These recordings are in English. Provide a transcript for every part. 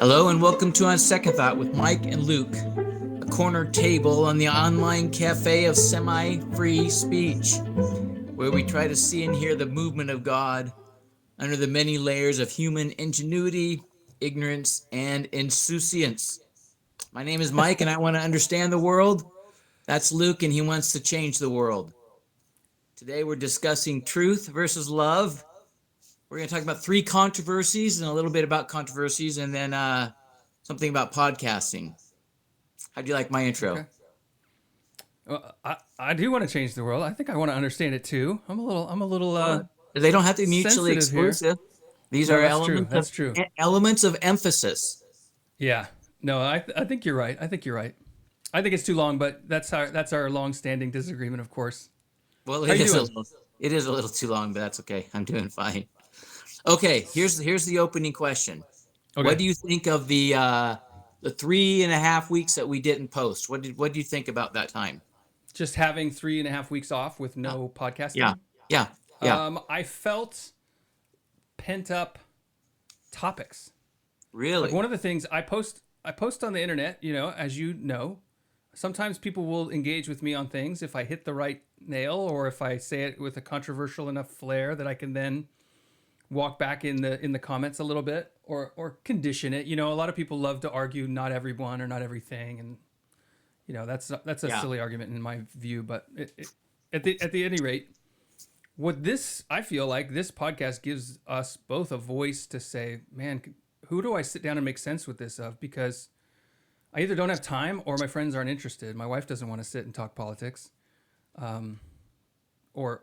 Hello and welcome to On Second Thought with Mike and Luke, a corner table on the online cafe of semi-free speech, where we try to see and hear the movement of God under the many layers of human ingenuity, ignorance, and insouciance. My name is Mike and I want to understand the world. That's Luke and he wants to change the world. Today we're discussing truth versus love. We're going to talk about three controversies and a little bit about controversies and then something about podcasting. How do you like my intro? Okay. Well, I do want to change the world. I think I want to understand it too. I'm a little They don't have to be mutually sensitive here. exclusive. These No, are that's true. That's true. elements of emphasis. Yeah. No, I think you're right. I think you're right. I think it's too long, but that's our long-standing disagreement, of course. Well, How you doing? it is a little too long, but that's okay. I'm doing fine. Okay, here's the opening question. Okay. What do you think of the 3.5 weeks that we didn't post? What do you think about that time? Just having 3.5 weeks off with no Yeah, podcasting? yeah. I felt pent up topics. Really? Like one of the things I post on the internet, as you know, sometimes people will engage with me on things if I hit the right nail or if I say it with a controversial enough flair that I can then walk back in the comments a little bit or condition it. A lot of people love to argue not everyone or not everything, and that's a silly argument in my view. But at any rate, I feel like this podcast gives us both a voice to say, man, who do I sit down and make sense with this of? Because I either don't have time or my friends aren't interested. My wife doesn't want to sit and talk politics, or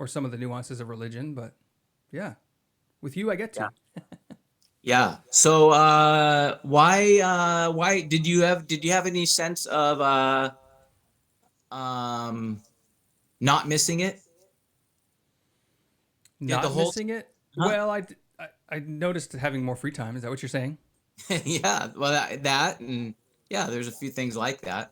some of the nuances of religion. But yeah, with you, I get to. Yeah. So why did you have any sense of not missing it? Not missing it? Huh? Well, I noticed having more free time. Is that what you're saying? Yeah. Well, that and yeah, there's a few things like that.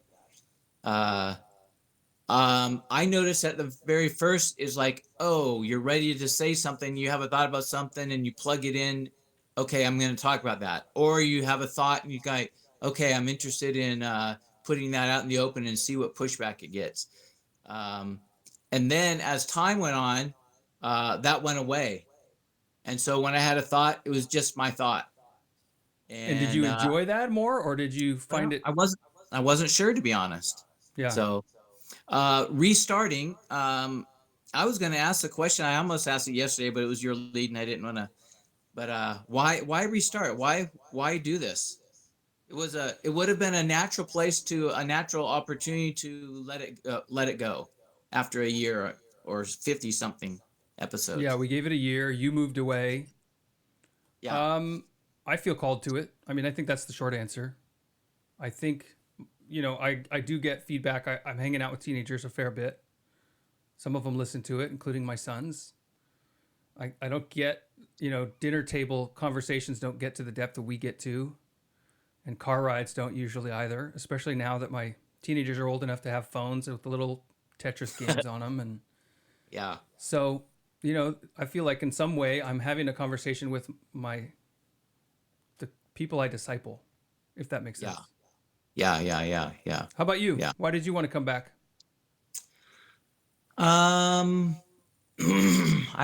I noticed at the very first is like, oh, you're ready to say something. You have a thought about something and you plug it in. Okay, I'm going to talk about that. Or you have a thought and you go, okay, I'm interested in putting that out in the open and see what pushback it gets. And then as time went on, that went away. And so when I had a thought, it was just my thought. And did you enjoy that more, or did you find it? I wasn't sure, to be honest. Yeah. So restarting, I was going to ask the question. I almost asked it yesterday, but it was your lead and I didn't want to. But why restart? Why do this? It would have been a natural opportunity to let it go after a year or 50 something episodes. Yeah, we gave it a year. You moved away. Yeah. I feel called to it. I mean, I think that's the short answer. I think, I do get feedback. I'm hanging out with teenagers a fair bit. Some of them listen to it, including my sons. I don't get, dinner table conversations don't get to the depth that we get to. And car rides don't usually either, especially now that my teenagers are old enough to have phones with the little Tetris games on them. And yeah. So, I feel like in some way I'm having a conversation with the people I disciple, if that makes sense. Yeah. How about you? Yeah. Why did you want to come back? I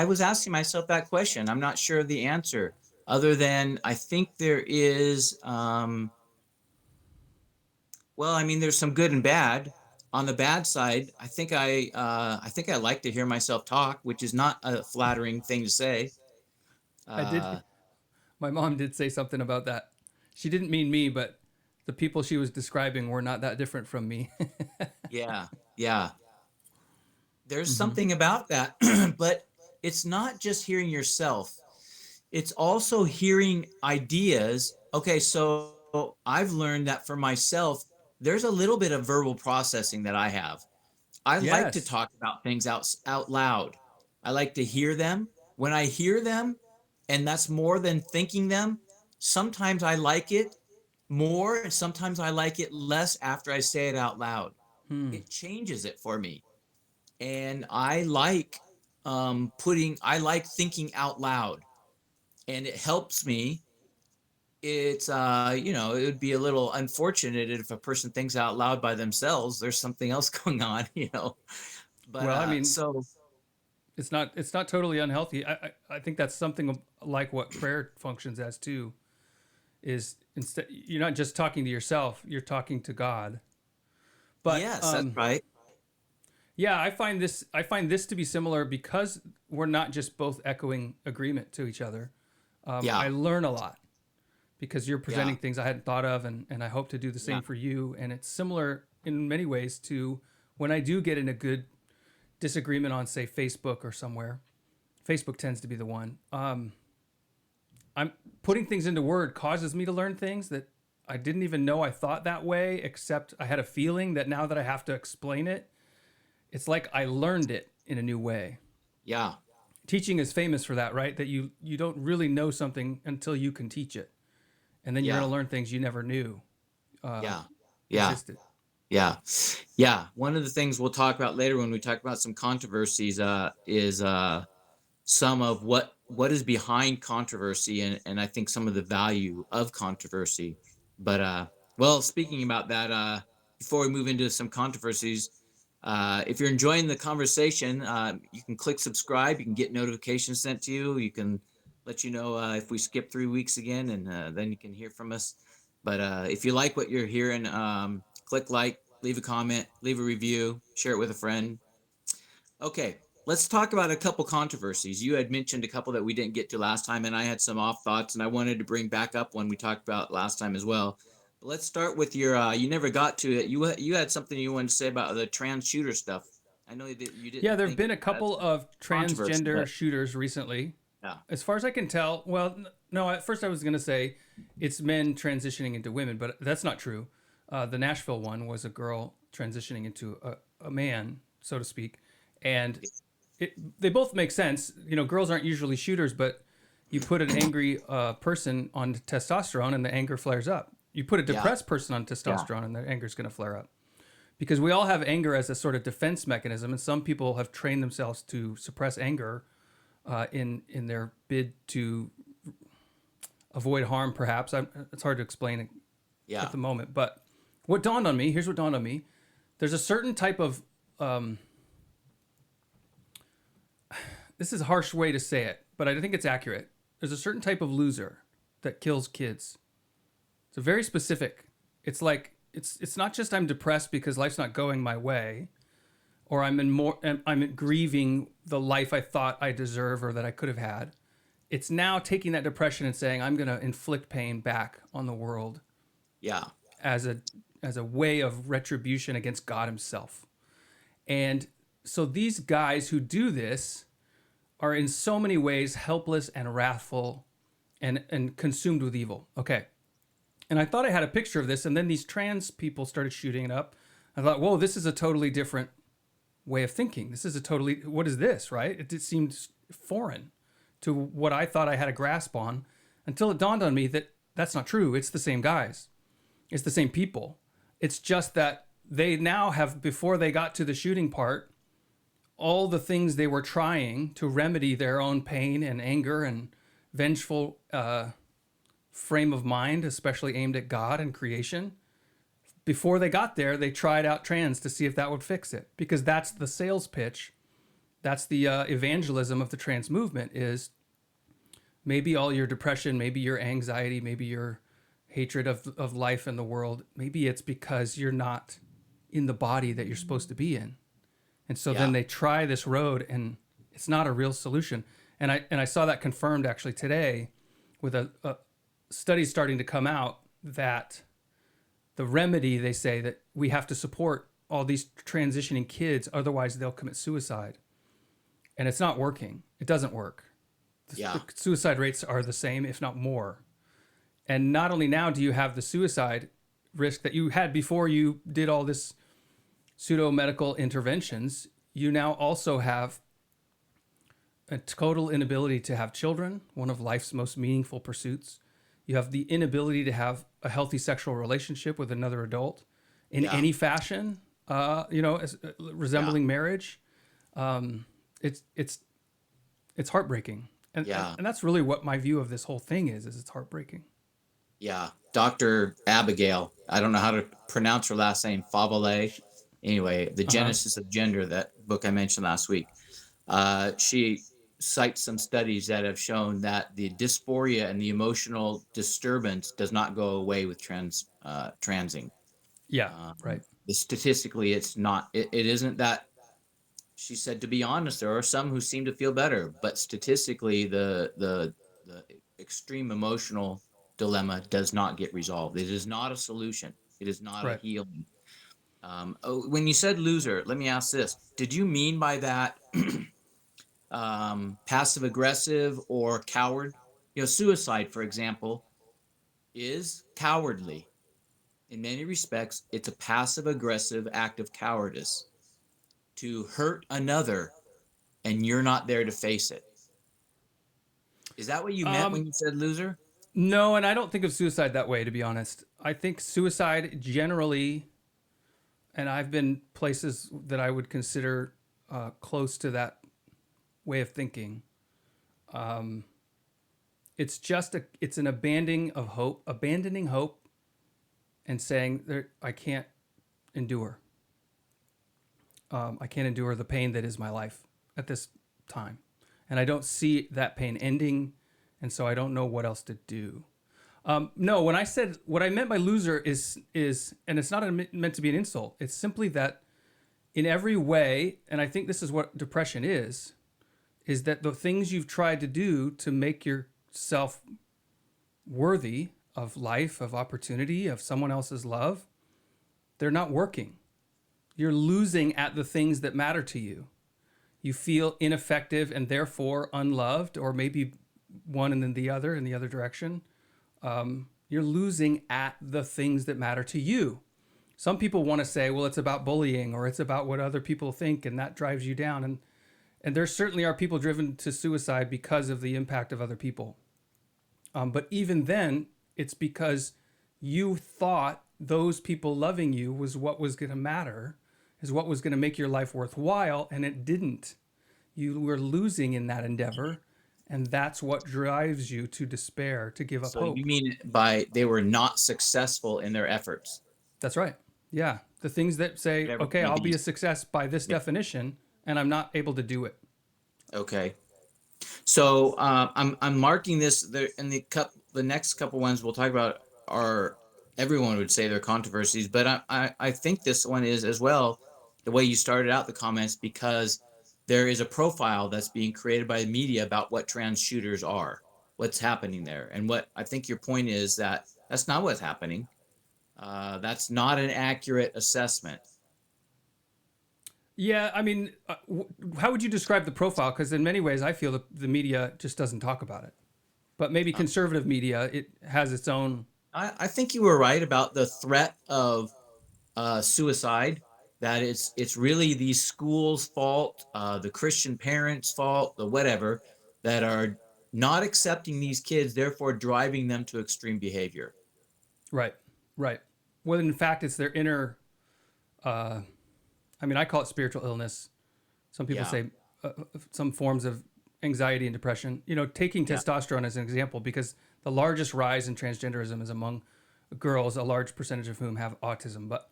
was asking myself that question. I'm not sure of the answer, other than I think there is, there's some good and bad. On the bad side, I think I like to hear myself talk, which is not a flattering thing to say. I did. My mom did say something about that. She didn't mean me, but the people she was describing were not that different from me. Yeah. There's something about that, but it's not just hearing yourself. It's also hearing ideas. Okay, so I've learned that for myself, there's a little bit of verbal processing that I have. I like to Yes. talk about things out loud. I like to hear them. When I hear them, and that's more than thinking them, sometimes I like it more, and sometimes I like it less after I say it out loud. It changes it for me. And I like I like thinking out loud, and it helps me it's it would be a little unfortunate if a person thinks out loud by themselves there's something else going on, but Well, I mean, so it's not totally unhealthy. I think that's something like what prayer functions as too. Is instead you're not just talking to yourself, you're talking to God. But yes, that's right. yeah, I find this to be similar because we're not just both echoing agreement to each other. Yeah, I learn a lot because you're yeah, presenting things I hadn't thought of, and I hope to do the yeah, same for you. And it's similar in many ways to when I do get in a good disagreement on, say, Facebook or somewhere. Facebook tends to be the one. I'm putting things into word causes me to learn things that I didn't even know I thought that way, except I had a feeling that now that I have to explain it, it's like I learned it in a new way. yeah, Teaching is famous for that, right? That you don't really know something until you can teach it, and then you're yeah, going to learn things you never knew yeah, yeah. existed. Yeah. Yeah. One of the things we'll talk about later when we talk about some controversies is some of what is behind controversy, and I think some of the value of controversy. But well, speaking about that, before we move into some controversies, if you're enjoying the conversation, you can click subscribe. You can get notifications sent to you. You can let you know if we skip 3 weeks again, and then you can hear from us. But if you like what you're hearing, click like, leave a comment, leave a review, share it with a friend. Okay, let's talk about a couple controversies. You had mentioned a couple that we didn't get to last time, and I had some off thoughts, and I wanted to bring back up one we talked about last time as well. But let's start with your. You never got to it. You had something you wanted to say about the trans shooter stuff. I know that you Yeah, didn't there have think it been a had couple of controversy, transgender but shooters recently. yeah, As far as I can tell, well, no, at first I was going to say it's men transitioning into women, but that's not true. The Nashville one was a girl transitioning into a man, so to speak. And they both make sense. You know, girls aren't usually shooters, but you put an angry person on testosterone and the anger flares up. You put a yeah, depressed person on yeah, testosterone and the anger is going to flare up. Because we all have anger as a sort of defense mechanism, and some people have trained themselves to suppress anger in their bid to avoid harm. Perhaps it's hard to explain yeah, at the moment. But what dawned on me, here's what dawned on me: there's a certain type of this is a harsh way to say it, but I think it's accurate. There's a certain type of loser that kills kids. It's a very specific. It's like it's not just I'm depressed because life's not going my way, or I'm grieving the life I thought I deserve or that I could have had. It's now taking that depression and saying I'm going to inflict pain back on the world yeah, as a way of retribution against God himself. And so these guys who do this are in so many ways helpless and wrathful and consumed with evil. Okay. And I thought I had a picture of this, and then these trans people started shooting it up. I thought, whoa, this is a totally different way of thinking. This is a totally, what is this, right? It seemed foreign to what I thought I had a grasp on until it dawned on me that that's not true. It's the same guys, it's the same people. It's just that they now have, before they got to the shooting part, all the things they were trying to remedy their own pain and anger and vengeful frame of mind, especially aimed at God and creation. Before they got there, they tried out trans to see if that would fix it, because that's the sales pitch. That's the evangelism of the trans movement is maybe all your depression, maybe your anxiety, maybe your hatred of life and the world, maybe it's because you're not in the body that you're supposed to be in. And so yeah, then they try this road and it's not a real solution. And I saw that confirmed actually today with a study starting to come out that the remedy, they say that we have to support all these transitioning kids, otherwise they'll commit suicide. And it's not working. It doesn't work. yeah, The suicide rates are the same, if not more. And not only now do you have the suicide risk that you had before you did all this pseudo medical interventions, you now also have a total inability to have children, one of life's most meaningful pursuits. You have the inability to have a healthy sexual relationship with another adult in yeah, any fashion, resembling marriage. It's heartbreaking, and yeah. and that's really what my view of this whole thing is it's heartbreaking. Yeah, Dr. Abigail. I don't know how to pronounce her last name. Favale. Anyway, The Uh-huh. Genesis of Gender, that book I mentioned last week. She cites some studies that have shown that the dysphoria and the emotional disturbance does not go away with transing. Yeah, Um, right. Statistically, it's not. It isn't that. She said, to be honest, there are some who seem to feel better, but statistically, the extreme emotional dilemma does not get resolved. It is not a solution. It is not a Right. healing. When you said loser, let me ask this: did you mean by that passive aggressive or coward? Suicide, for example, is cowardly. In many respects, it's a passive aggressive act of cowardice to hurt another and you're not there to face it. Is that what you meant Um when you said loser? no, and I don't think of suicide that way, to be honest. I think suicide generally, and I've been places that I would consider close to that way of thinking. It's an abandoning hope and saying there, I can't endure. I can't endure the pain that is my life at this time. And I don't see that pain ending. And so I don't know what else to do. No, when I said what I meant by loser is, and it's not meant to be an insult. It's simply that in every way, and I think this is what depression is that the things you've tried to do to make yourself worthy of life, of opportunity, of someone else's love, they're not working. You're losing at the things that matter to you. You feel ineffective and therefore unloved, or maybe one and then the other in the other direction. You're losing at the things that matter to you. Some people want to say, well, it's about bullying or it's about what other people think, and that drives you down. And there certainly are people driven to suicide because of the impact of other people. But even then, it's because you thought those people loving you was what was going to matter, is what was going to make your life worthwhile, and it didn't. You were losing in that endeavor, and that's what drives you to despair, to give up So you hope. mean by they were not successful in their efforts, That's right. Yeah. The things that say, whatever okay, point I'll that be a success by this yeah. definition, and I'm not able to do it. Okay. So I'm marking this there in the next couple ones we'll talk about are everyone would say they're controversies, but I think this one is as well the way you started out the comments because there is a profile that's being created by the media about what trans shooters are, what's happening there, and what I think your point is that that's not what's happening. That's not an accurate assessment. Yeah, I mean, how would you describe the profile? Because in many ways, I feel the media just doesn't talk about it. But maybe Uh, conservative media, it has its own. I think you were right about the threat of suicide. That it's really these schools' fault, the Christian parents' fault, the whatever, that are not accepting these kids, therefore driving them to extreme behavior. Right, right. Well, in fact, it's their inner. I mean, I call it spiritual illness. Some people Yeah, say some forms of anxiety and depression. You know, taking yeah, testosterone as an example, because the largest rise in transgenderism is among girls, a large percentage of whom have autism. But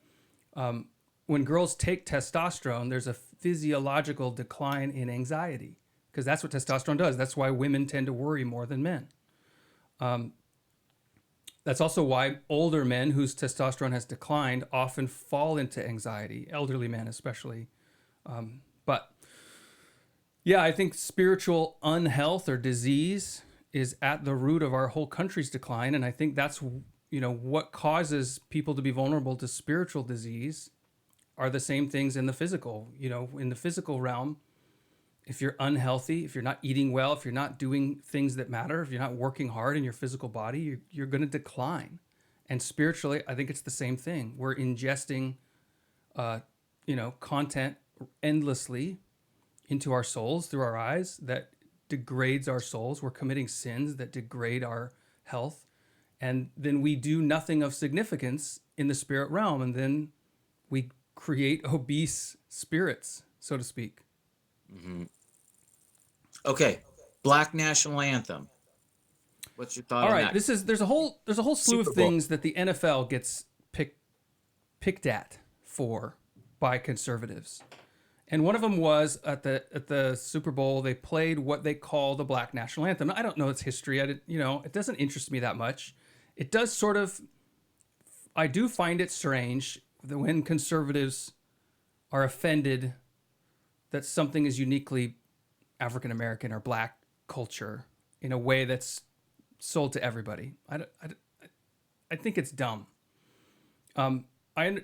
when girls take testosterone, there's a physiological decline in anxiety because that's what testosterone does. That's why women tend to worry more than men. That's also why older men whose testosterone has declined often fall into anxiety, elderly men especially. But yeah, I think spiritual unhealth or disease is at the root of our whole country's decline, and I think that's what causes people to be vulnerable to spiritual disease are the same things in the physical. In the physical realm, if you're unhealthy, if you're not eating well, if you're not doing things that matter, if you're not working hard in your physical body, you're going to decline. And spiritually, I think it's the same thing. We're ingesting, content endlessly into our souls through our eyes that degrades our souls. We're committing sins that degrade our health. And then we do nothing of significance in the spirit realm. And then we create obese spirits, so to speak. hmm Okay, Black National Anthem. What's your thought All on right, that? there's a whole slew Super of Bowl. things that the NFL gets picked at for by conservatives. And one of them was at the Super Bowl, they played what they call the Black National Anthem. I don't know its history. It doesn't interest me that much. It does sort of. I do find it strange that when conservatives are offended that something is uniquely African American or Black culture in a way that's sold to everybody. I think it's dumb. Um, I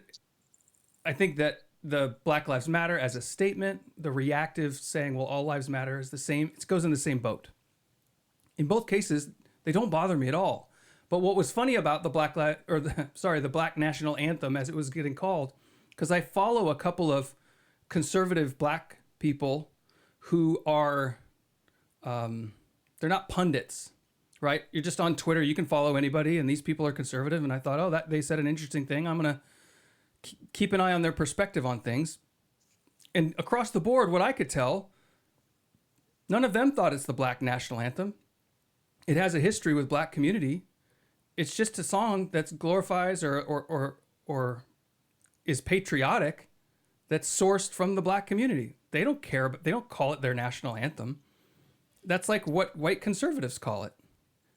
think that the Black Lives Matter as a statement, the reactive saying, well, all lives matter is the same. It goes in the same boat. In both cases, they don't bother me at all. But what was funny about the the Black National Anthem, as it was getting called, because I follow a couple of conservative Black people who are, they're not pundits, right? You're just on Twitter. You can follow anybody, and these people are conservative. And I thought, that they said an interesting thing. I'm gonna keep an eye on their perspective on things. And across the board, what I could tell, none of them thought it's the Black National Anthem. It has a history with Black community. It's just a song that glorifies or is patriotic, that's sourced from the Black community. They don't care, but they don't call it their national anthem. That's like what white conservatives call it.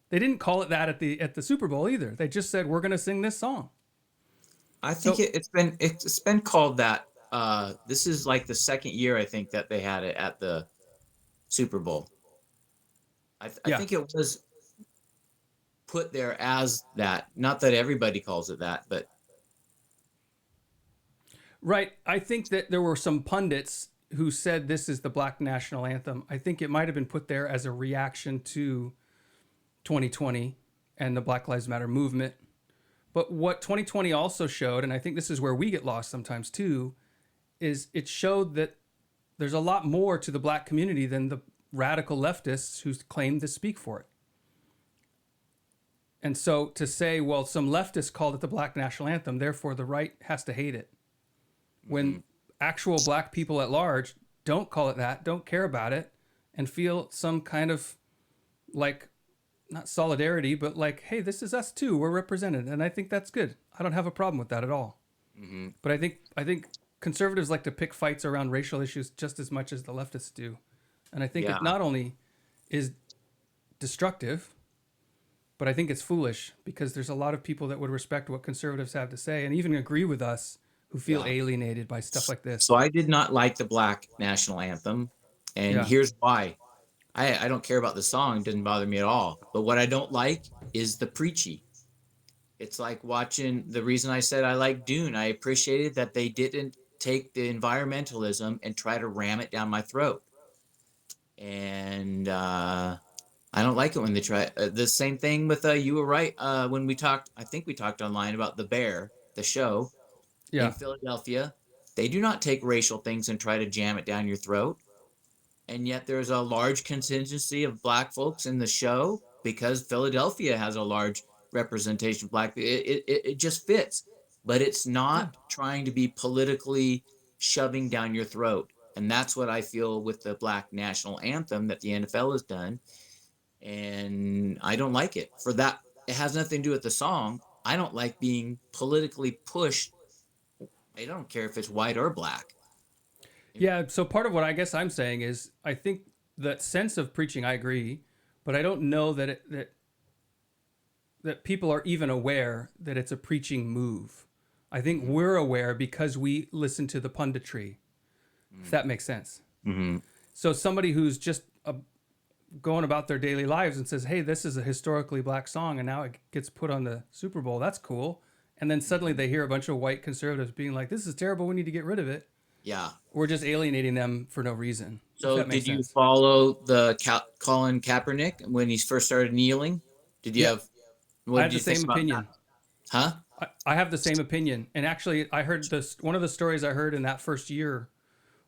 They didn't call it that at the Super Bowl either. They just said, we're going to sing this song. I think it's been called that. This is like the second year I think that they had it at the Super Bowl. I think it was put there as that. Not that everybody calls it that, but Right. I think that there were some pundits who said this is the Black National Anthem. I think it might have been put there as a reaction to 2020 and the Black Lives Matter movement. But what 2020 also showed, and I think this is where we get lost sometimes too, is it showed that there's a lot more to the Black community than the radical leftists who claim to speak for it. And so to say, well, some leftists called it the Black National Anthem, therefore the right has to hate it. When actual Black people at large don't call it that, don't care about it, and feel some kind of like, not solidarity, but like, hey, this is us too. We're represented. And I think that's good. I don't have a problem with that at all. Mm-hmm. But I think conservatives like to pick fights around racial issues just as much as the leftists do. And I think it not only is destructive, but I think it's foolish because there's a lot of people that would respect what conservatives have to say and even agree with us who feel alienated by stuff like this. So I did not like the Black National Anthem, and here's why. I don't care about the song. It didn't bother me at all. But what I don't like is the preachy. It's like watching, the reason I said I like Dune, I appreciated that they didn't take the environmentalism and try to ram it down my throat. And I don't like it when they try. The same thing with, you were right, when we talked, I think we talked online about The Bear, the show in Philadelphia. They do not take racial things and try to jam it down your throat. And yet there's a large contingency of Black folks in the show because Philadelphia has a large representation of Black. It just fits, but it's not trying to be politically shoving down your throat. And that's what I feel with the Black National Anthem that the NFL has done. And I don't like it for that. It has nothing to do with the song. I don't like being politically pushed. I don't care if it's white or Black. Yeah, so part of what I guess I'm saying is I think that sense of preaching, I agree, but I don't know that that people are even aware that it's a preaching move. I think we're aware because we listen to the punditry, if that makes sense. Mm-hmm. So somebody who's just going about their daily lives and says, hey, this is a historically Black song, and now it gets put on the Super Bowl, that's cool. And then suddenly they hear a bunch of white conservatives being like, this is terrible, we need to get rid of it. Yeah. We're just alienating them for no reason. So did you follow the Colin Kaepernick when he first started kneeling? Did you have... I have the same opinion. Huh? I have the same opinion. And actually, I heard one of the stories I heard in that first year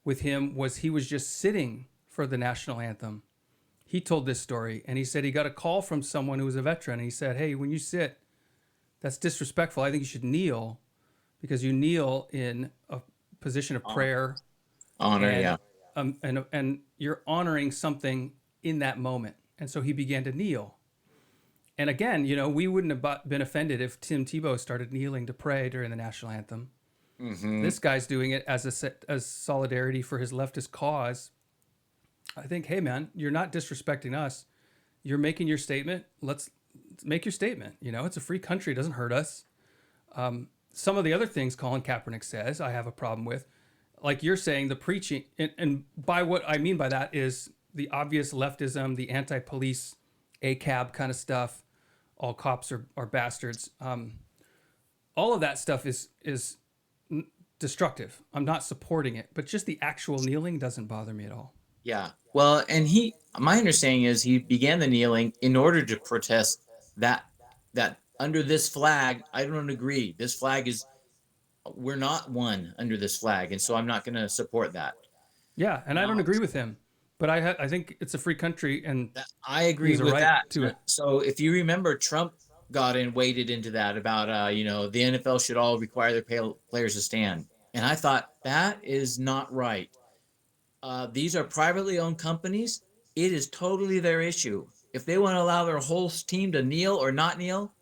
with him was he was just sitting for the national anthem. He told this story, and he said he got a call from someone who was a veteran, and he said, hey, when you sit, that's disrespectful. I think you should kneel because you kneel in a position of prayer, honor, and you're honoring something in that moment. And so he began to kneel, And again, we wouldn't have been offended if Tim Tebow started kneeling to pray during the national anthem. Mm-hmm. This guy's doing it as solidarity for his leftist cause. I think, hey man, you're not disrespecting us. You're making your statement. Let's make your statement. It's a free country. It doesn't hurt us. Some of the other things Colin Kaepernick says, I have a problem with. Like you're saying, the preaching, and by what I mean by that is the obvious leftism, the anti-police ACAB kind of stuff. All cops are bastards. All of that stuff is destructive. I'm not supporting it, but just the actual kneeling doesn't bother me at all. Yeah. Well, and my understanding is he began the kneeling in order to protest that under this flag, I don't agree. This flag we're not one under this flag, and so I'm not going to support that. Yeah, and I don't agree with him, but I think it's a free country, and I agree with right that. To it. So if you remember, Trump waded into that about the NFL should all require their players to stand, and I thought that is not right. These are privately owned companies. It is totally their issue. If they want to allow their whole team to kneel or not kneel,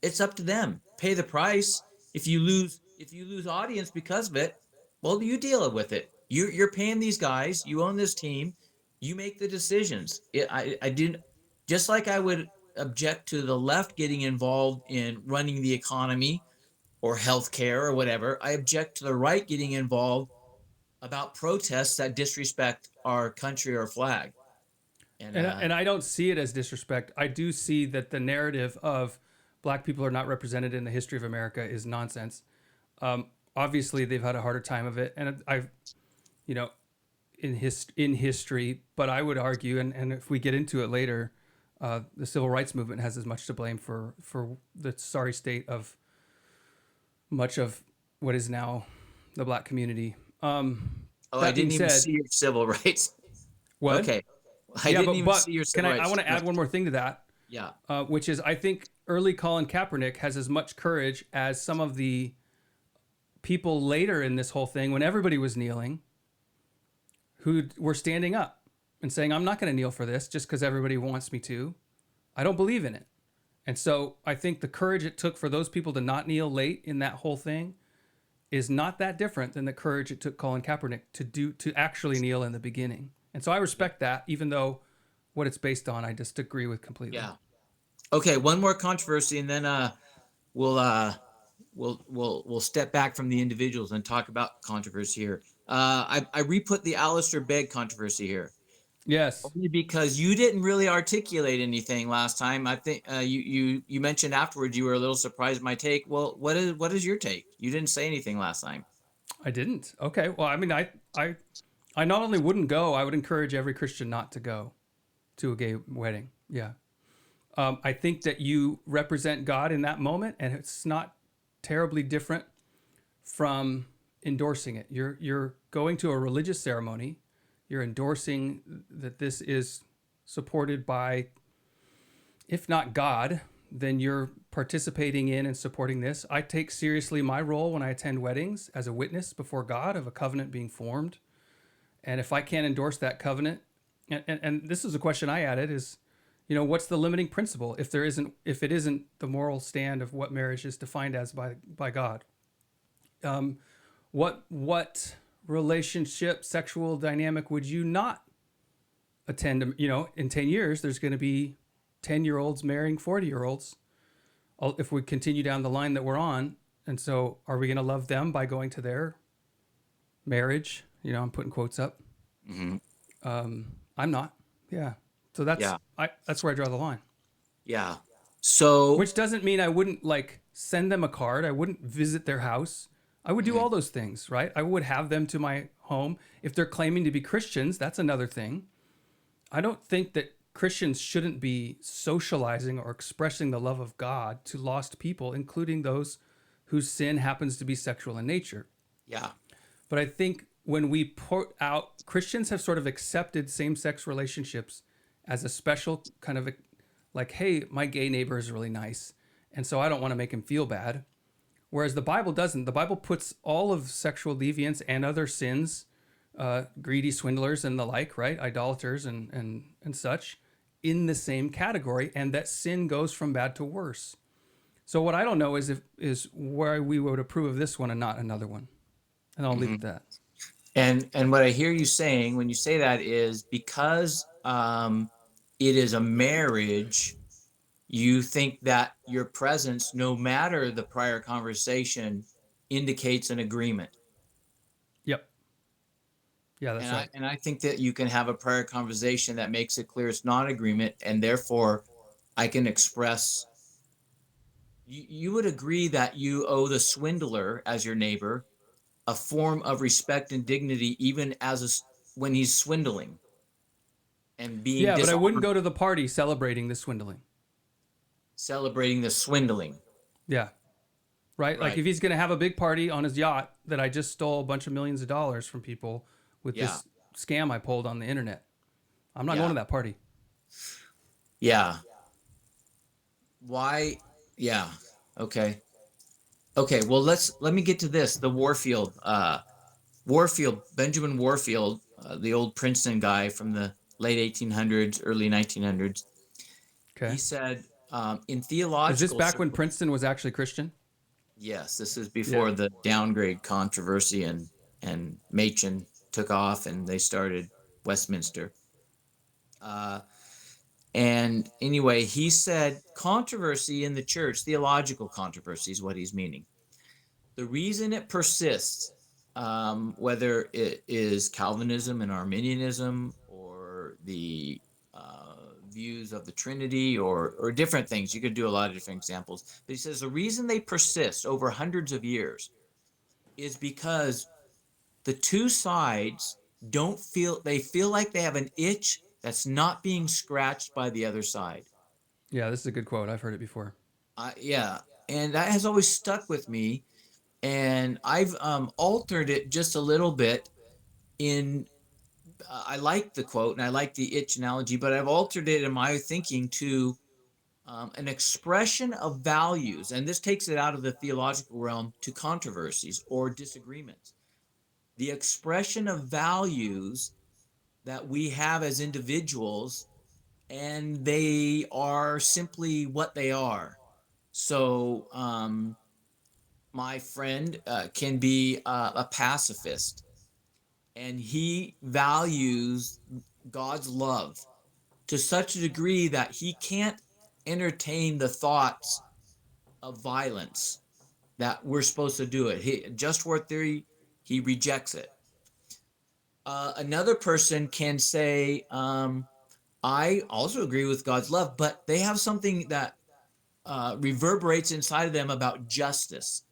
it's up to them. Pay the price. If you lose audience because of it, well, you deal with it. You're paying these guys. You own this team. You make the decisions. I didn't, just like I would object to the left getting involved in running the economy or healthcare or whatever. I object to the right getting involved about protests that disrespect our country or flag. And I don't see it as disrespect. I do see that the narrative of black people are not represented in the history of America is nonsense. Obviously, they've had a harder time of it, and in history. But I would argue, and if we get into it later, the civil rights movement has as much to blame for the sorry state of much of what is now the black community. I didn't even see your civil rights. What? Okay. I didn't even see your civil rights. I want to add one more thing to that. Yeah. Which is, I think early Colin Kaepernick has as much courage as some of the people later in this whole thing, when everybody was kneeling, who were standing up and saying, I'm not going to kneel for this just because everybody wants me to. I don't believe in it. And so I think the courage it took for those people to not kneel late in that whole thing is not that different than the courage it took Colin Kaepernick to actually kneel in the beginning. And so I respect that, even though what it's based on, I disagree with completely. Yeah. Okay, one more controversy, and then we'll step back from the individuals and talk about controversy here. I re-put the Alistair Begg controversy here. Yes. Only because you didn't really articulate anything last time. I think you mentioned afterwards you were a little surprised at my take. Well, what is your take? You didn't say anything last time. I didn't. Okay. Well, I mean, I not only wouldn't go, I would encourage every Christian not to go to a gay wedding. Yeah. I think that you represent God in that moment, and it's not terribly different from endorsing it. You're going to a religious ceremony. You're endorsing that this is supported by, if not God, then you're participating in and supporting this. I take seriously my role when I attend weddings as a witness before God of a covenant being formed. And if I can't endorse that covenant, and this is a question I added, is, what's the limiting principle if it isn't the moral stand of what marriage is defined as by God? What relationship, sexual dynamic would you not attend? In 10 years, there's going to be 10-year-olds marrying 40-year-olds if we continue down the line that we're on. And so are we going to love them by going to their marriage? I'm putting quotes up. Mm-hmm. I'm not. Yeah. So that's where I draw the line. Yeah. So, which doesn't mean I wouldn't send them a card. I wouldn't visit their house. I would do all those things, right? I would have them to my home. If they're claiming to be Christians, that's another thing. I don't think that Christians shouldn't be socializing or expressing the love of God to lost people, including those whose sin happens to be sexual in nature. Yeah. But I think when we put out, Christians have sort of accepted same-sex relationships as a special kind of hey, my gay neighbor is really nice, and so I don't want to make him feel bad. Whereas the Bible doesn't. The Bible puts all of sexual deviance and other sins, greedy swindlers and the like, right? Idolaters and such, in the same category, and that sin goes from bad to worse. So what I don't know is where we would approve of this one and not another one. And I'll leave it Mhm. at that. And what I hear you saying when you say that is because it is a marriage, you think that your presence, no matter the prior conversation, indicates an agreement. Yep. Yeah, that's And right. I think that you can have a prior conversation that makes it clear it's not agreement, and therefore I can express. You would agree that you owe the swindler as your neighbor a form of respect and dignity, even when he's swindling and being Yeah, but I wouldn't dishonest, go to the party celebrating the swindling. celebrating the swindling. Yeah. Right? Like Right. if he's going to have a big party on his yacht that I just stole a bunch of millions of dollars from people with Yeah. this scam I pulled on the internet, I'm not going Yeah. to that party. Yeah. Why? Yeah. Okay. Okay. Well, let me get to this. The Warfield, Benjamin Warfield, the old Princeton guy from the late 1800s, early 1900s. He Okay. said, in Is this theological back when circles, Princeton was actually Christian? yes, this is Yeah. before the downgrade controversy and Machen took off and they started Westminster. Uh, and anyway, he said controversy in the church, theological controversy is what he's meaning. The reason it persists, whether it is Calvinism and Arminianism or the views of the Trinity or different things, you could do a lot of different examples. But he says the reason they persist over hundreds of years is because the two sides they feel like they have an itch that's not being scratched by the other side. Yeah, this is a good quote. I've heard it before. Yeah, and that has always stuck with me, and I've altered it just a little bit. In I like the quote and I like the itch analogy, but I've altered it in my thinking to an expression of values, and this takes it out of the theological realm to controversies or disagreements. The expression of values that we have as individuals, and they are simply what they are. So, my friend can be a pacifist, and he values God's love to such a degree that he can't entertain the thoughts of violence that we're supposed to do it. Just war theory, he rejects it. Another person can say, I also agree with God's love, but they have something that reverberates inside of them about justice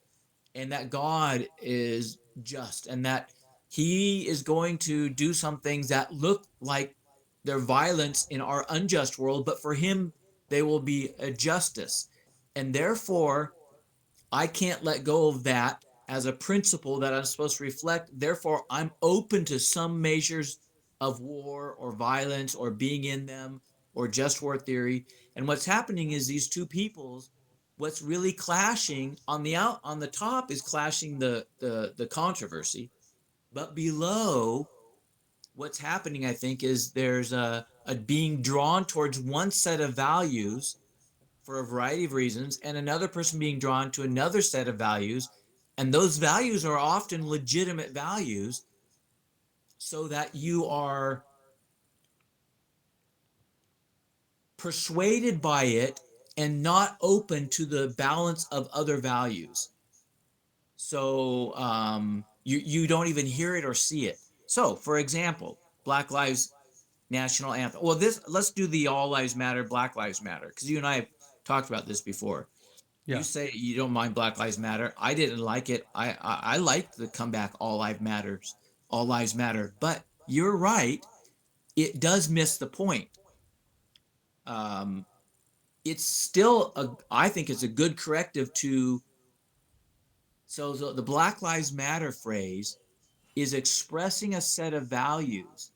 and that God is just and that he is going to do some things that look like they're violence in our unjust world, but for him, they will be a justice. And therefore, I can't let go of that as a principle that I'm supposed to reflect. Therefore, I'm open to some measures of war or violence or being in them or just war theory. And what's happening is these two peoples, what's really clashing on the top is clashing the controversy, but below what's happening, I think, is there's a being drawn towards one set of values for a variety of reasons, and another person being drawn to another set of values. And those values are often legitimate values, so that you are persuaded by it and not open to the balance of other values. So you don't even hear it or see it. So, for example, Black Lives National Anthem. Well, this let's do the All Lives Matter, Black Lives Matter, because you and I have talked about this before. You Yeah. say you don't mind Black Lives Matter. I didn't like it. I liked the comeback All Lives Matters, All Lives Matter. But you're right. It does miss the point. Um, it's still I think it's a good corrective to. So the Black Lives Matter phrase is expressing a set of values.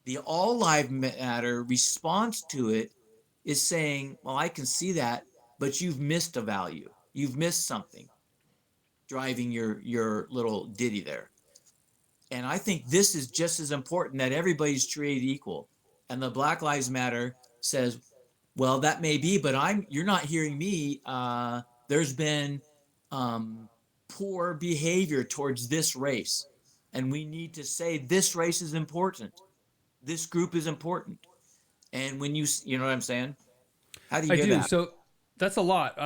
The All Lives Matter response to it is saying, well, I can see that, but you've missed a value. You've missed something driving your little ditty there. And I think this is just as important that everybody's treated equal. And the Black Lives Matter says, well, that may be, but you're not hearing me. There's been um, poor behavior towards this race. And we need to say this race is important. This group is important. And when you know what I'm saying? How do you I hear do. that? So that's a lot.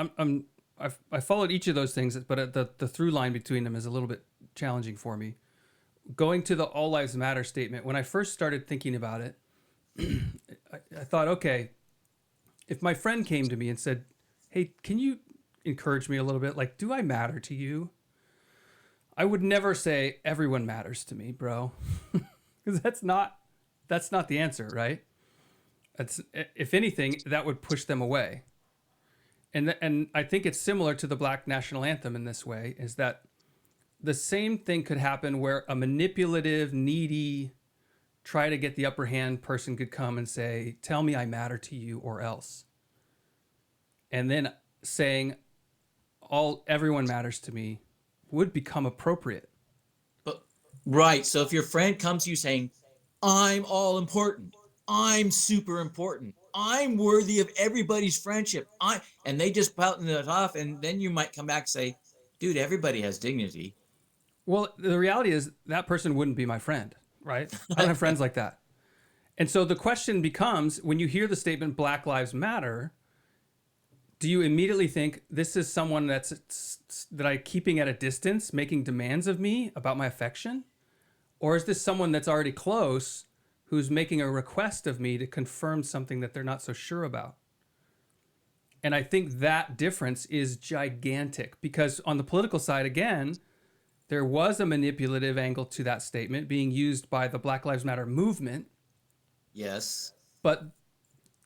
I followed each of those things, but the through line between them is a little bit challenging for me. Going to the All Lives Matter statement, when I first started thinking about it, I thought, okay, if my friend came to me and said, "Hey, can you encourage me a little bit? Like, do I matter to you?" I would never say everyone matters to me, bro, because that's not the answer, right? That's, if anything, that would push them away. And I think it's similar to the Black National Anthem in this way, is that the same thing could happen where a manipulative, needy, try to get the upper hand person could come and say, "Tell me I matter to you or else." And then saying everyone matters to me would become appropriate. But right. So if your friend comes to you saying, I'm all important, I'm super important, I'm worthy of everybody's friendship, and they just pouting it off, and then you might come back and say, dude, everybody has dignity. Well, the reality is that person wouldn't be my friend, right? I don't have friends like that. And so the question becomes, when you hear the statement Black Lives Matter, do you immediately think this is someone that I keeping at a distance, making demands of me about my affection? Or is this someone that's already close who's making a request of me to confirm something that they're not so sure about? And I think that difference is gigantic, because on the political side, again, there was a manipulative angle to that statement being used by the Black Lives Matter movement. Yes. But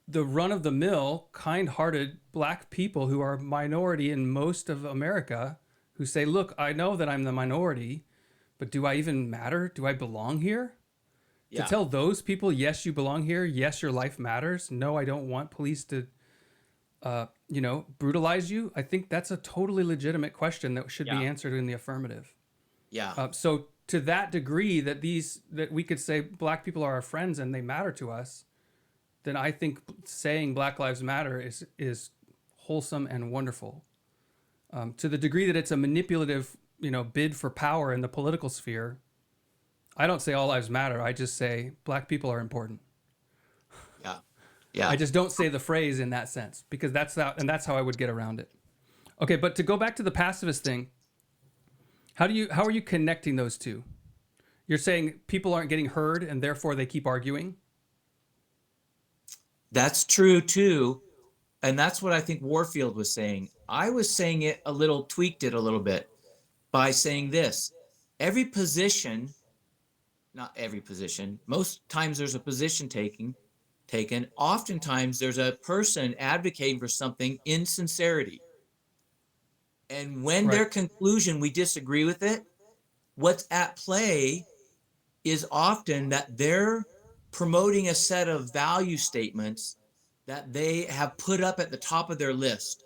the run-of-the-mill, kind-hearted black people who are minority in most of America, who say, look, I know that I'm the minority, but do I even matter? Do I belong here? Yeah. To tell those people, yes, you belong here. Yes, your life matters. No, I don't want police to, brutalize you. I think that's a totally legitimate question that should be answered in the affirmative. Yeah. So to that degree that we could say black people are our friends and they matter to us, then I think saying Black Lives Matter is wholesome and wonderful. To the degree that it's a manipulative, bid for power in the political sphere, I don't say all lives matter. I just say black people are important. Yeah. Yeah. I just don't say the phrase in that sense, because that's how I would get around it. Okay, but to go back to the pacifist thing, how are you connecting those two? You're saying people aren't getting heard and therefore they keep arguing? That's true too. And that's what I think Warfield was saying. I was saying it tweaked it a little bit by saying this. Every position, not every position, most times there's a position taken. Oftentimes there's a person advocating for something in sincerity. And when Right. their conclusion, we disagree with it, what's at play is often that they're promoting a set of value statements that they have put up at the top of their list.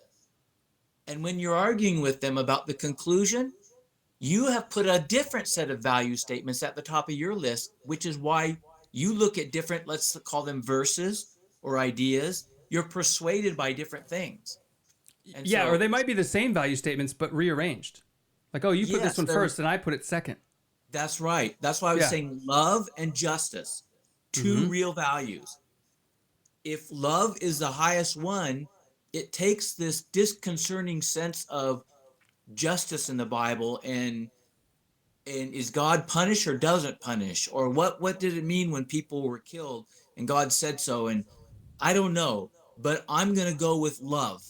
And when you're arguing with them about the conclusion, you have put a different set of value statements at the top of your list, which is why you look at different, let's call them verses or ideas. You're persuaded by different things. And Yeah, or so, they might be the same value statements but rearranged. Like, oh, you put this yes, one first and I put it second. that's right. That's why I was Yeah. saying love and justice, two Mm-hmm. real values. If love is the highest one, it takes this disconcerting sense of justice in the Bible, and is God punish or doesn't punish, or what did it mean when people were killed and God said so? And I don't know, but I'm going to go with love,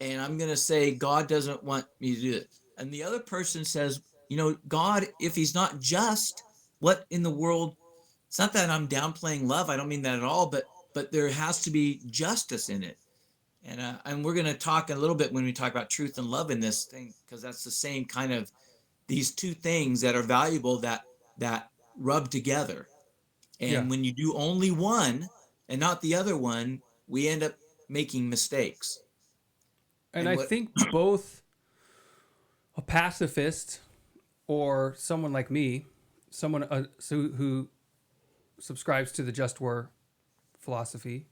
and I'm going to say God doesn't want me to do it. And the other person says, God, if he's not just, what in the world? It's not that I'm downplaying love. I don't mean that at all, but there has to be justice in it. And we're going to talk a little bit when we talk about truth and love in this thing, because that's the same kind of these two things that are valuable that rub together. Yeah. And when you do only one and not the other one, we end up making mistakes. And And I what think both a pacifist or someone like me, someone who subscribes to the just war philosophy,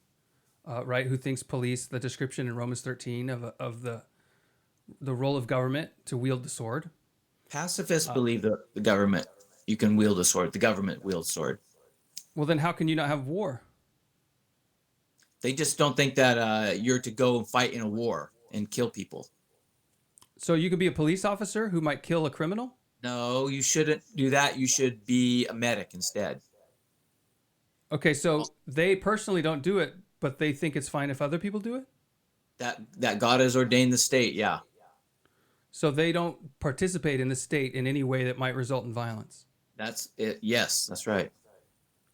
right? Who thinks police, the description in Romans 13 of the role of government to wield the sword. Pacifists believe that the government, you can wield a sword. The government wields sword. Well, then how can you not have war? They just don't think that you're to go and fight in a war and kill people. So you could be a police officer who might kill a criminal? No, you shouldn't do that. You should be a medic instead. Okay, so they personally don't do it, but they think it's fine if other people do it? That God has ordained the state, yeah. So they don't participate in the state in any way that might result in violence? That's it. Yes, that's right.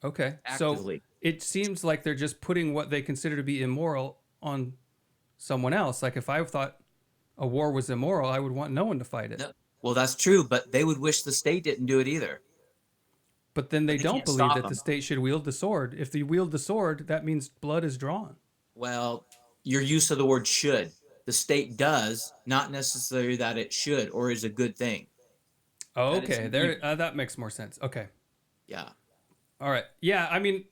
Okay, Actively. so it seems like they're just putting what they consider to be immoral on someone else. Like if I thought a war was immoral, I would want no one to fight it. No, well, that's true, but they would wish the state didn't do it either. But then they don't can't believe stop that them. the state should wield the sword. If they wield the sword, that means blood is drawn. Well, your use of the word should. The state does, not necessarily that it should or is a good thing. Oh, That is okay. There, that makes more sense. Okay. Yeah. All right. Yeah, I mean,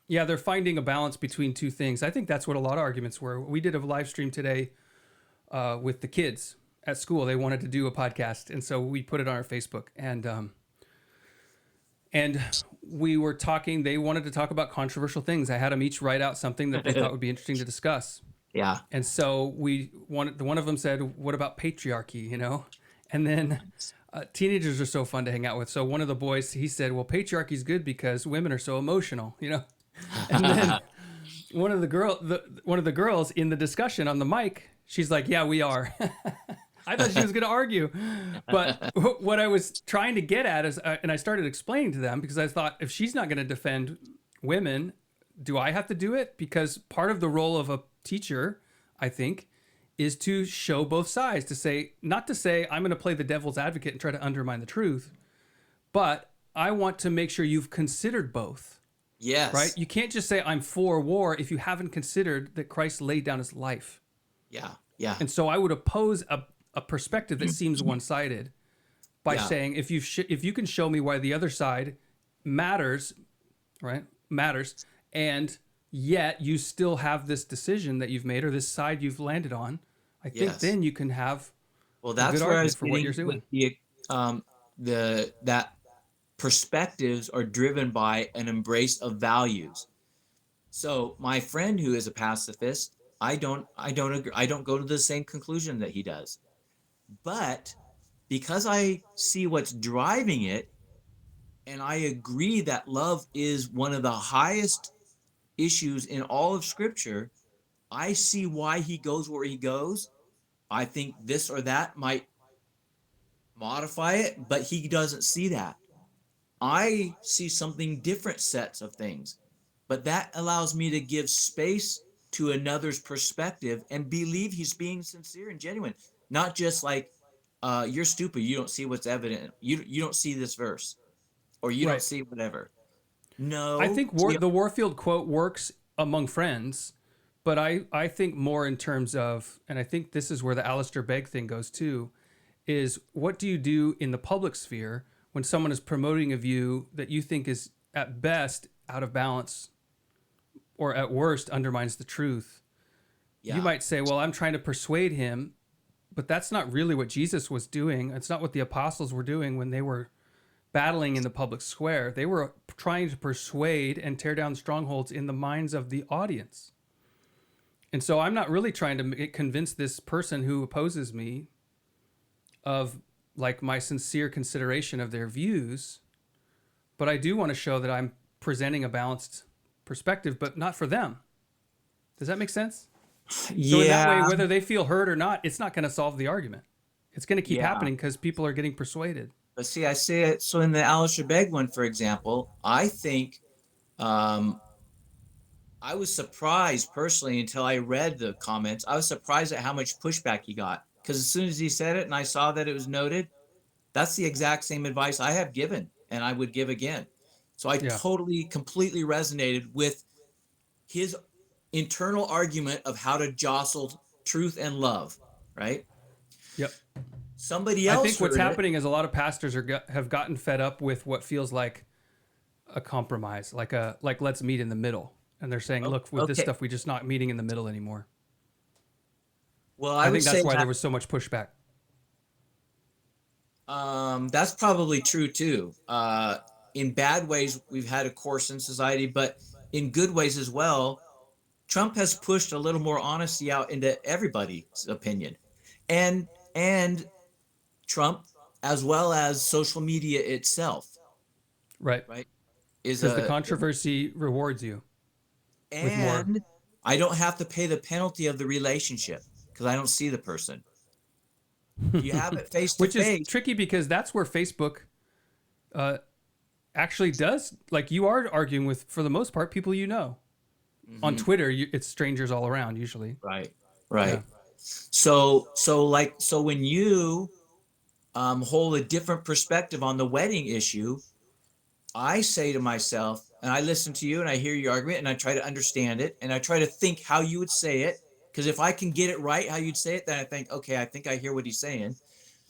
yeah, they're finding a balance between two things. I think that's what a lot of arguments were. We did a live stream today with the kids at school. They wanted to do a podcast, and so we put it on our Facebook. And we were talking. They wanted to talk about controversial things. I had them each write out something that they thought would be interesting to discuss. Yeah. And so one of them said, "What about patriarchy?" You know, and then. Teenagers are so fun to hang out with. So one of the boys, he said, well, patriarchy is good because women are so emotional, you know? And then one of the girls in the discussion on the mic, she's like, yeah, we are. I thought she was going to argue. But what I was trying to get at is, and I started explaining to them because I thought if she's not going to defend women, do I have to do it? Because part of the role of a teacher, I think, is to show both sides, to say, not to say I'm going to play the devil's advocate and try to undermine the truth, but I want to make sure you've considered both. Yes. Right? You can't just say I'm for war if you haven't considered that Christ laid down his life. Yeah. Yeah. And so I would oppose a perspective that seems one-sided by saying if you can show me why the other side matters, right? Matters, and yet you still have this decision that you've made or this side you've landed on, I think then you can have that's a good where I argument was for what you're doing. That perspectives are driven by an embrace of values. So my friend who is a pacifist, I don't agree. I don't go to the same conclusion that he does. But because I see what's driving it, and I agree that love is one of the highest issues in all of Scripture, I see why he goes where he goes. I think this or that might modify it, but he doesn't see that. I see something different sets of things, but that allows me to give space to another's perspective and believe he's being sincere and genuine, not just like, you're stupid, you don't see what's evident, you don't see this verse, or you don't see whatever. No. I think the Warfield quote works among friends, but I think more in terms of, and I think this is where the Alistair Begg thing goes too, is what do you do in the public sphere when someone is promoting a view that you think is at best out of balance or at worst undermines the truth? Yeah. You might say, well, I'm trying to persuade him, but that's not really what Jesus was doing. It's not what the apostles were doing when they were battling in the public square. They were trying to persuade and tear down strongholds in the minds of the audience. And so I'm not really trying to convince this person who opposes me of like my sincere consideration of their views, but I do want to show that I'm presenting a balanced perspective, but not for them. Does that make sense? Yeah. So in that way, whether they feel hurt or not, it's not going to solve the argument. It's going to keep happening because people are getting persuaded. But see, I say it. So in the Alistair Begg one, for example, I think I was surprised personally until I read the comments. I was surprised at how much pushback he got, because as soon as he said it and I saw that it was noted, that's the exact same advice I have given and I would give again. So I totally, completely resonated with his internal argument of how to jostle truth and love, right? Yep. Somebody else. I think what's happening is a lot of pastors have gotten fed up with what feels like a compromise, like let's meet in the middle. And they're saying, look, with this Okay. stuff, we're just not meeting in the middle anymore. Well, I I would think that's say why there that was so much pushback. that's probably true too. In bad ways, we've had a course in society, but in good ways as well. Trump has pushed a little more honesty out into everybody's opinion, and and Trump, as well as social media itself, Right. right, is Because the a controversy rewards you with more. and I don't have to pay the penalty of the relationship because I don't see the person. If you have it face to Which is face, tricky because that's where Facebook uh, actually does. Like you are arguing with, for the most part, people you know. On Twitter, it's strangers all around usually. right, Yeah. right. So when you hold a different perspective on the wedding issue, I say to myself, and I listen to you and I hear your argument and I try to understand it and I try to think how you would say it. Because if I can get it right, how you'd say it, then I think, okay, I think I hear what he's saying.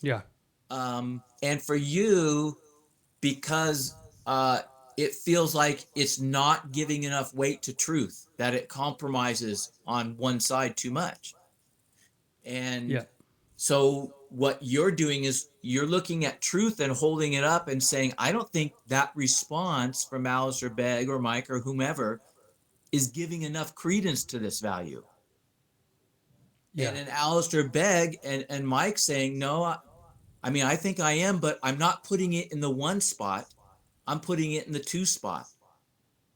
Yeah. And for you, because it feels like it's not giving enough weight to truth, that it compromises on one side too much. Yeah. And so what you're doing is you're looking at truth and holding it up and saying, I don't think that response from Alistair Begg or Mike or whomever is giving enough credence to this value. Yeah. And then Alistair Begg and Mike saying, no, I mean, I think I am, but I'm not putting it in the one spot. I'm putting it in the two spot.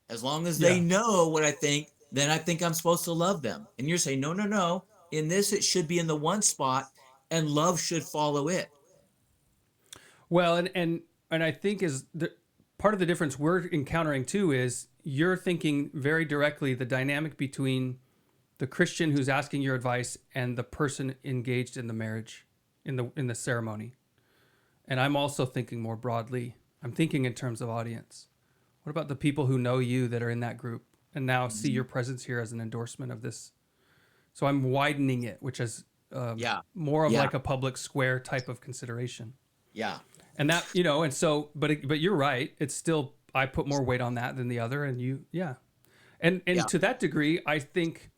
As long as they Yeah. know what I think, then I think I'm supposed to love them. And you're saying, no, no, no. In this, it should be in the one spot and love should follow it. Well, and I think is the part of the difference we're encountering too is you're thinking very directly the dynamic between the Christian who's asking your advice and the person engaged in the marriage, in the ceremony. And I'm also thinking more broadly. I'm thinking in terms of audience. What about the people who know you that are in that group and now see your presence here as an endorsement of this? So I'm widening it, which is Yeah. more of Yeah. like a public square type of consideration. Yeah. And that, and so, but you're right. It's still, I put more weight on that than the other. And you, yeah. And Yeah. to that degree, I think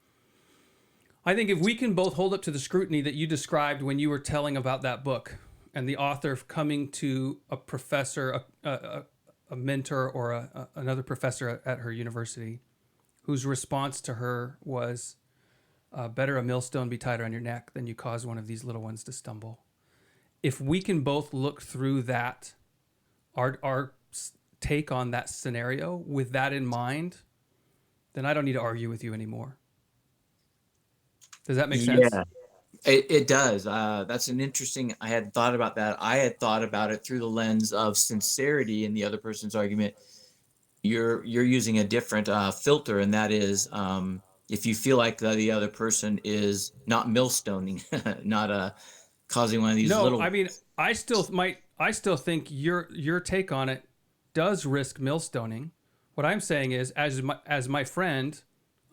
if we can both hold up to the scrutiny that you described when you were telling about that book and the author coming to a professor, a mentor or another professor at her university whose response to her was, better a millstone be tied around your neck than you cause one of these little ones to stumble. If we can both look through that, our take on that scenario with that in mind, then I don't need to argue with you anymore. Does that make sense? Yeah, it does. That's an interesting, I had thought about that. I had thought about it through the lens of sincerity in the other person's argument. You're using a different filter, and that is if you feel like the other person is not millstoning, not causing one of these No, little. I mean, I still think your take on it does risk millstoning. What I'm saying is, as my friend,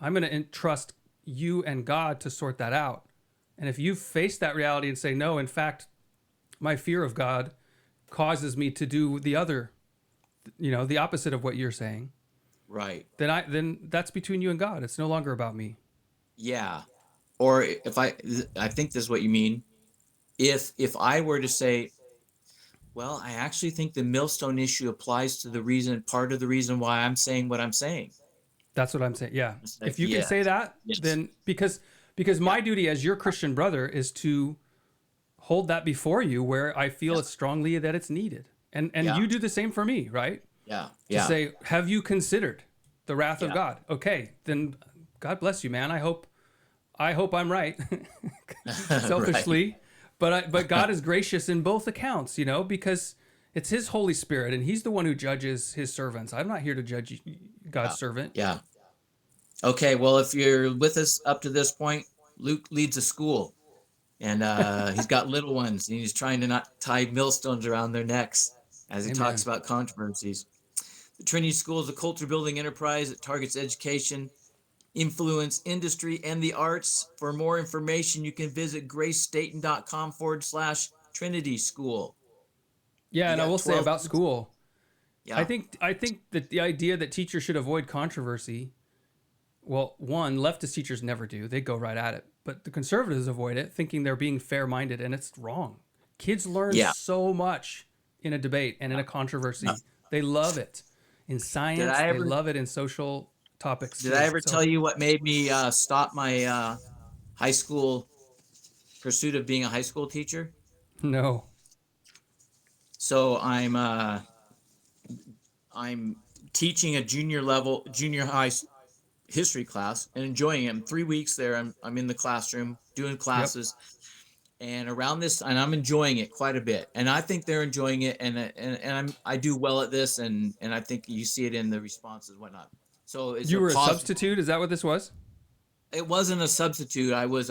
I'm going to entrust you and God to sort that out. And if you face that reality and say, no, in fact, my fear of God causes me to do the other, the opposite of what you're saying, Right. then that's between you and God. It's no longer about me. Yeah. Or if I think this is what you mean. If I were to say, well, I actually think the millstone issue applies to part of the reason why I'm saying what I'm saying. That's what I'm saying. Yeah. It's like, If you can say that, yes. then because my duty as your Christian brother is to hold that before you where I feel it strongly that it's needed. And you do the same for me, right? Yeah. To say, have you considered the wrath of God? Okay, then God bless you, man. I hope I'm right. Selfishly, Right. but God is gracious in both accounts, because it's his Holy Spirit and he's the one who judges his servants. I'm not here to judge God's servant. Yeah. Okay, well, if you're with us up to this point, Luke leads a school, and he's got little ones, and he's trying to not tie millstones around their necks as he talks about controversies. The Trinity School is a culture-building enterprise that targets education, influence, industry, and the arts. For more information, you can visit gracestaten.com/Trinity School. Yeah, and I will say about school, Yeah. I think that the idea that teachers should avoid controversy Well, one, leftist teachers never do. They go right at it. But the conservatives avoid it, thinking they're being fair minded, and it's wrong. Kids learn Yeah. so much in a debate and in a No. controversy. They love it. In Did science, I they ever love it in social topics did I too. ever So, tell you what made me stop my high school pursuit of being a high school teacher? no. So I'm teaching a junior high history class and enjoying it. I'm 3 weeks there. I'm in the classroom doing Yep. classes, and around this, and I'm enjoying it quite a bit. And I think they're enjoying it, and I do well at this, and I think you see it in the responses, and whatnot. So it's You a were a positive. substitute? Is that what this was? It wasn't a substitute. I was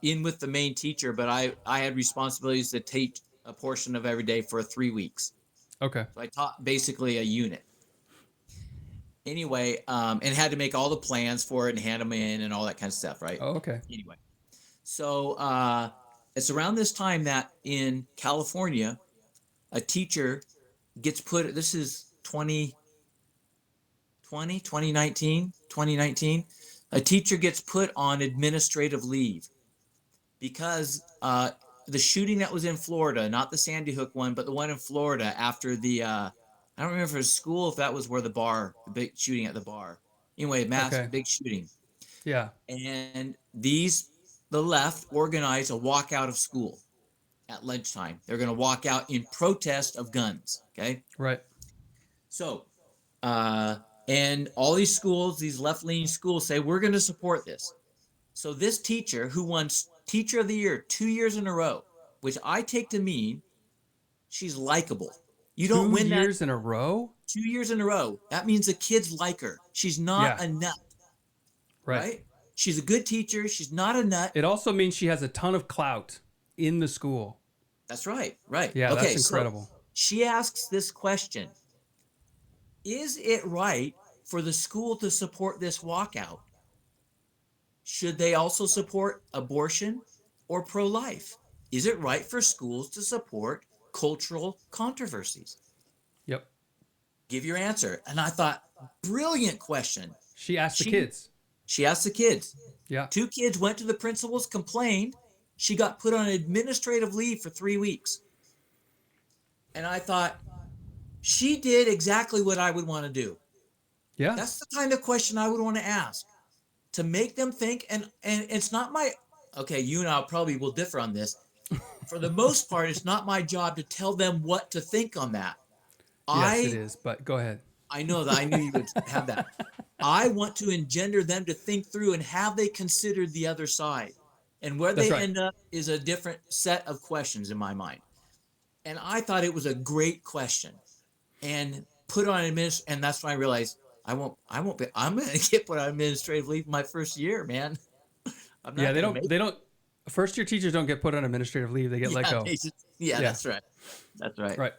in with the main teacher, but I had responsibilities to teach a portion of every day for 3 weeks. Okay. So I taught basically a unit. Anyway, and had to make all the plans for it and hand them in and all that kind of stuff, right? Oh, okay. Anyway, so it's around this time that in California, a teacher gets put. This is 2019. A teacher gets put on administrative leave because the shooting that was in Florida, not the Sandy Hook one, but the one in Florida after the I don't remember if it was school, if that was where the big shooting at the bar. Anyway, Okay. big shooting. Yeah. And the left organized a walkout of school at lunchtime. They're going to walk out in protest of guns. Okay. Right. So, and all these schools, these left leaning schools say, we're going to support this. So this teacher who won Teacher of the Year 2 years in a row, which I take to mean she's likable. You don't win 2 years in a row? 2 years in a row. That means the kids like her. She's not Yeah. a nut, Right. right? She's a good teacher. She's not a nut. It also means she has a ton of clout in the school. That's right. Right. Yeah, Okay, that's incredible. so she asks this question. Is it right for the school to support this walkout? Should they also support abortion or pro-life? Is it right for schools to support cultural controversies? Yep. Give your answer. And I thought, brilliant question. She asked the kids. She asked the kids. Yeah. 2 kids went to the principals, complained. She got put on administrative leave for 3 weeks. And I thought, she did exactly what I would want to do. Yeah. That's the kind of question I would want to ask, to make them think. And it's not my, okay, you and I probably will differ on this. For the most part, it's not my job to tell them what to think on that. Yes, it is, but go ahead. I know that. I knew you would have that. I want to engender them to think through, and have they considered the other side? And where That's they right. end up is a different set of questions in my mind. And I thought it was a great question, and put on and that's when I realized I'm going to get put on administrative leave my first year, man. I'm not Yeah, they don't first year teachers don't get put on administrative leave, they get let go. Yeah, that's right. That's right. Right.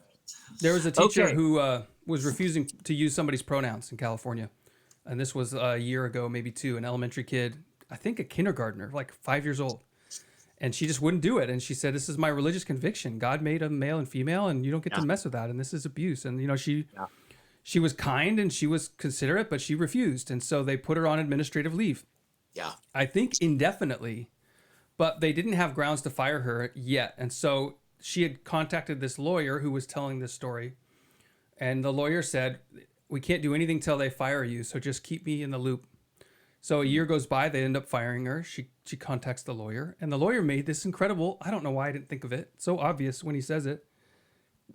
There was a teacher Okay. who was refusing to use somebody's pronouns in California. And this was a year ago, maybe two, an elementary kid, I think a kindergartner, like 5 years old. And she just wouldn't do it. And she said, this is my religious conviction. God made a male and female, and you don't get to mess with that. And this is abuse. And, she was kind and she was considerate, but she refused. And so they put her on administrative leave. Yeah. I think indefinitely, but they didn't have grounds to fire her yet. And so she had contacted this lawyer who was telling this story. And the lawyer said, we can't do anything till they fire you, so just keep me in the loop. So a year goes by, they end up firing her. She contacts the lawyer, and the lawyer made this incredible, I don't know why I didn't think of it, so obvious when he says it,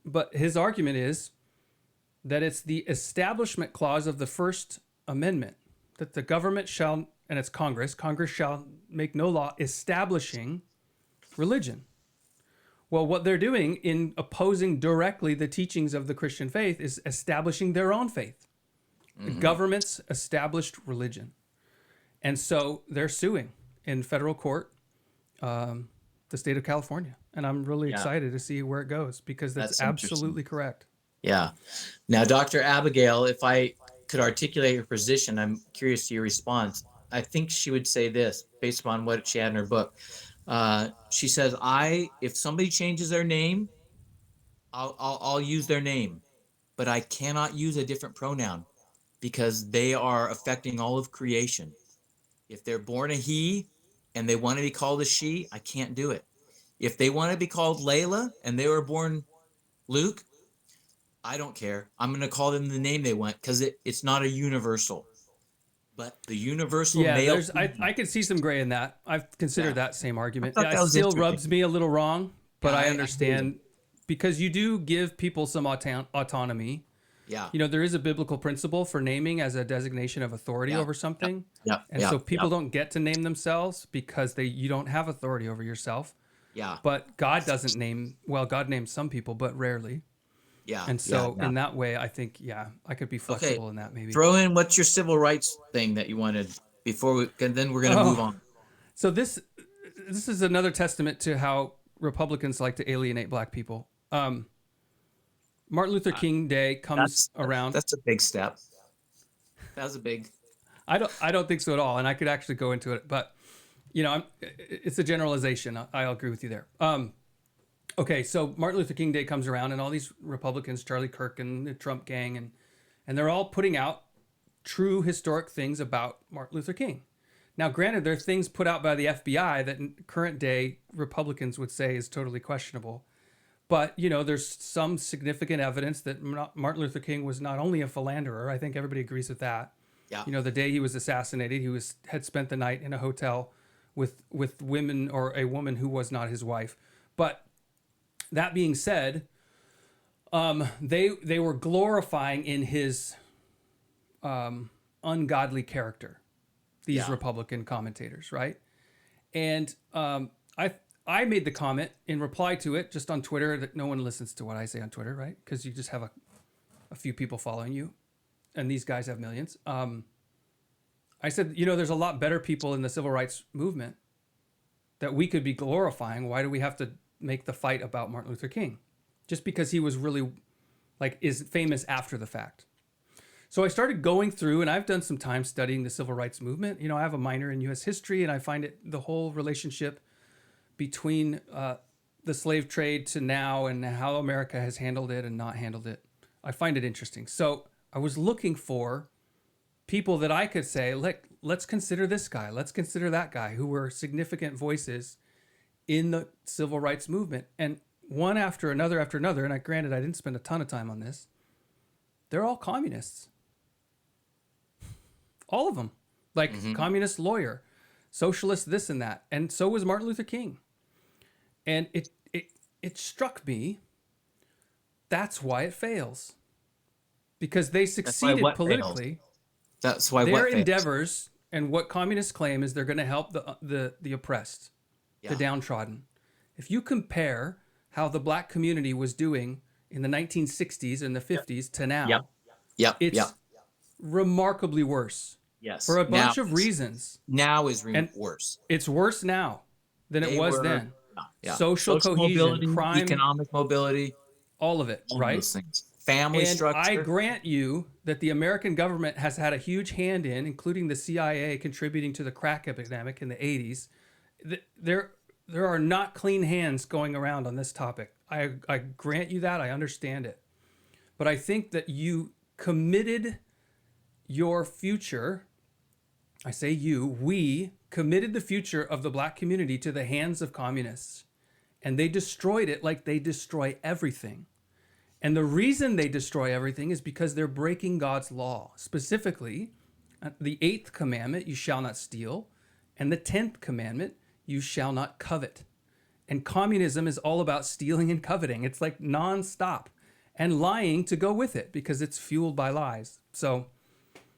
but his argument is that it's the establishment clause of the First Amendment, that the government shall, and it's Congress shall make no law establishing religion. Well, what they're doing in opposing directly the teachings of the Christian faith is establishing their own faith. The government's established religion. And so they're suing in federal court, the state of California. And I'm really excited to see where it goes, because that's absolutely correct. Yeah. Now, Dr. Abigail, if I could articulate her position, I'm curious to your response. I think she would say this based upon what she had in her book. She says, if somebody changes their name, I'll use their name, but I cannot use a different pronoun, because they are affecting all of creation. If they're born a he and they want to be called a she, I can't do it. If they want to be called Layla and they were born Luke, I don't care. I'm going to call them the name they want because it's not a universal. But the universal Yeah, male. I could see some gray in that. I've considered Yeah. that same argument. I thought It that was still interesting. rubs me a little wrong, but Yeah, I I understand because you do give people some autonomy. Yeah. You know, there is a biblical principle for naming as a designation of authority Yeah. over something. Yeah. And so people don't get to name themselves because you don't have authority over yourself. Yeah. But God doesn't name, well, God names some people, but rarely. Yeah. And so yeah. in that way, I think, I could be flexible in that maybe. Throw in what's your civil rights thing that you wanted before we, and then we're going to move on. So this is another testament to how Republicans like to alienate black people. Martin Luther King Day comes around. That's a big step. That was a big. I don't think so at all, and I could actually go into it, but you know, it's a generalization. I'll agree with you there. Okay, so Martin Luther King Day comes around, and all these Republicans, Charlie Kirk and the Trump gang, and they're all putting out true historic things about Martin Luther King. Now, granted, there are things put out by the FBI that in current day Republicans would say is totally questionable. But, you know, there's some significant evidence that Martin Luther King was not only a philanderer, I think everybody agrees with that. Yeah. You know, the day he was assassinated, he had spent the night in a hotel with women, or a woman who was not his wife. But that being said, they were glorifying in his ungodly character, these Republican commentators, right? And I made the comment in reply to it just on Twitter that no one listens to what I say on Twitter, right? Because you just have a few people following you, and these guys have millions. I said, you know, there's a lot better people in the civil rights movement that we could be glorifying. Why do we have to make the fight about Martin Luther King? Just because he was really, is famous after the fact. So I started going through, and I've done some time studying the civil rights movement. You know, I have a minor in U.S. history, and I find the whole relationship between the slave trade to now and how America has handled it and not handled it. I find it interesting. So I was looking for people that I could say, let's consider this guy, let's consider that guy, who were significant voices in the civil rights movement. And one after another, and granted, I didn't spend a ton of time on this, they're all communists. All of them. Communist lawyer, socialist this and that. And so was Martin Luther King. And it struck me, that's why it fails. Because they succeeded politically. That's why their endeavors, and what communists claim is they're going to help the oppressed, the downtrodden. If you compare how the black community was doing in the 1960s and the 50s to now, it's remarkably worse. Yes. For a bunch of reasons. Now is worse. It's worse now than it was then. Social cohesion, mobility, crime, economic mobility, all of it, right? Those things. Family structure. I grant you that the American government has had a huge hand in, including the CIA contributing to the crack epidemic in the 80s. There are not clean hands going around on this topic. I grant you that. I understand it. But I think that you committed your future. I say we committed the future of the black community to the hands of communists. And they destroyed it like they destroy everything. And the reason they destroy everything is because they're breaking God's law. Specifically, the 8th commandment, you shall not steal, and the 10th commandment, you shall not covet. And communism is all about stealing and coveting. It's like nonstop, and lying to go with it because it's fueled by lies. So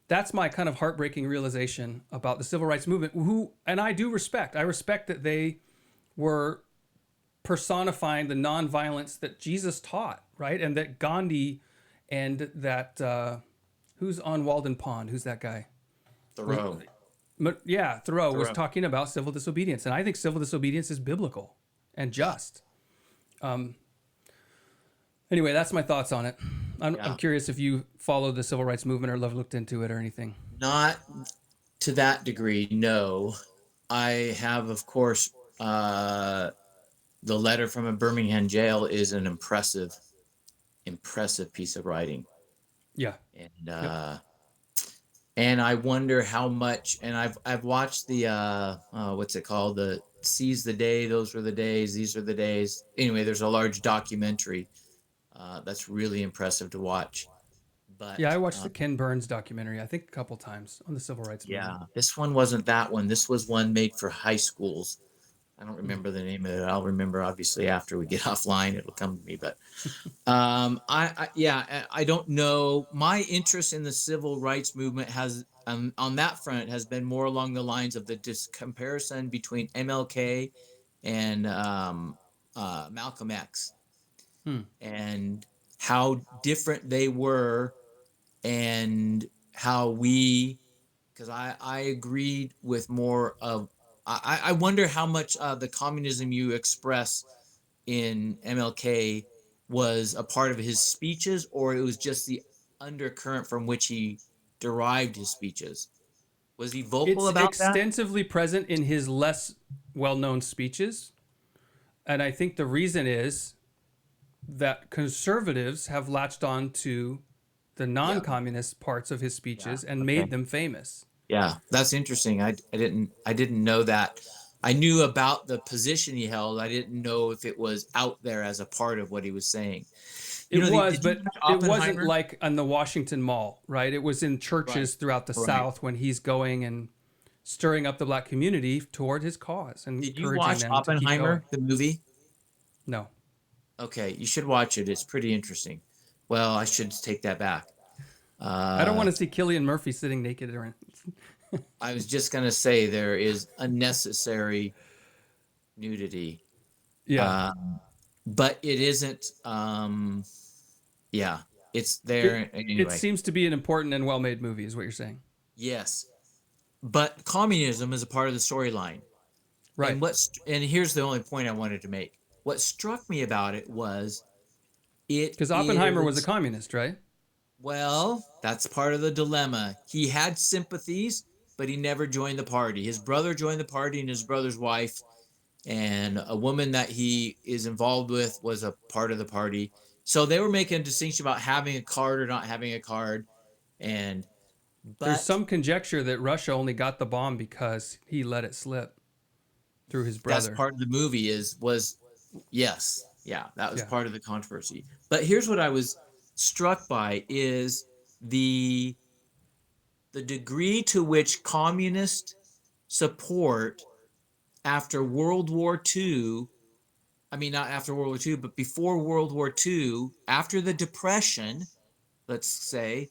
that's my kind of heartbreaking realization about the civil rights movement, and I do respect. I respect that they were personifying the nonviolence that Jesus taught, right? And that Gandhi and that, who's on Walden Pond? Who's that guy? Thoreau. Thoreau was talking about civil disobedience. And I think civil disobedience is biblical and just. Anyway, that's my thoughts on it. I'm curious if you follow the civil rights movement or have looked into it or anything. Not to that degree, no. I have, of course, the letter from a Birmingham jail is an impressive piece of writing. Yeah. And And I wonder how much. And I've watched the what's it called, the Seize the Day, those were the days, these are the days. Anyway, there's a large documentary that's really impressive to watch. Yeah, I But watched the Ken Burns documentary, I think a couple times on the civil rights movement. yeah, this one wasn't that one. This was one made for high schools. I don't Hmm. remember the name of it. I'll remember obviously after we get offline. It'll come to me. But I don't know. My interest in the civil rights movement has, on that front, has been more along the lines of the comparison between MLK and Malcolm X, Hmm. and how different they were, and how we, because I agreed with more of, I wonder how much the communism you express in MLK was a part of his speeches, or it was just the undercurrent from which he derived his speeches. Was he vocal It's about that? extensively present in his less well-known speeches, and I think the reason is that conservatives have latched on to the Yeah. non-communist parts of his Yeah. speeches and Okay. made them famous. Yeah, that's interesting. I didn't know that. I knew about the position he held. I didn't know if it was out there as a part of what he was saying. It was, Did you but watch it wasn't Oppenheimer? like on the Washington Mall, right? It was in Right. churches throughout the Right. South when he's going and stirring up the black community toward his cause and Did you encouraging watch them to keep going. Oppenheimer, the movie? No. Okay, you should watch it. It's pretty interesting. Well, I should take that back. I don't Uh, want to see Cillian Murphy sitting naked around. I was just gonna say there is unnecessary nudity, Yeah. um, but it isn't. Yeah, it's It there it anyway. seems to be an important and well-made movie is what you're saying. Yes, but communism is a part of the storyline. Right. And here's the only point I wanted to make. What struck me about it was it Because Oppenheimer was a is, communist, right? well, that's part of the dilemma. He had sympathies, but he never joined the party. His brother joined the party, and his brother's wife and a woman that he is involved with was a part of the party. So they were making a distinction about having a card or not having a card. And There's but some conjecture that Russia only got the bomb because he let it slip through his that's brother. part of the movie is was yes, yeah, that was Yeah. part of the controversy. But here's what I was struck by is the the degree to which communist support after World War II, I mean, not after World War II, but before World War II, after the Depression, let's say,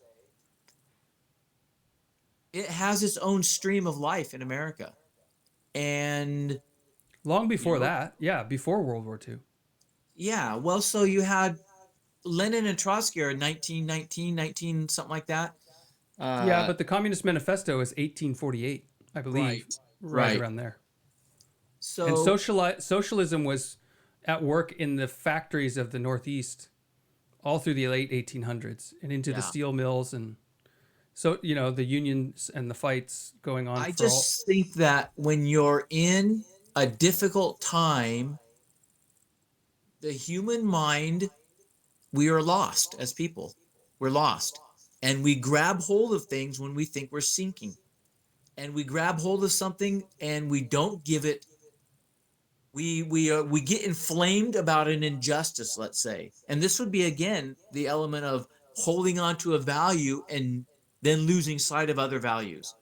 it has its own stream of life in America. And, Long you before know, that, yeah, before World War II. yeah, well, so you had Lenin and Trotsky are 1919, 19, something like that. Yeah, Uh, but the Communist Manifesto is 1848, I believe, right, right right. around there. And So, socialism was at work in the factories of the Northeast all through the late 1800s and into the yeah, steel mills and so the unions and the fights going on I for all. just think that when you're in a difficult time, the human mind, we are lost as people. We're lost. And we grab hold of things when we think we're sinking. And we grab hold of something and we don't give it, we get inflamed about an injustice, let's say. And this would be again the element of holding on to a value and then losing sight of other values,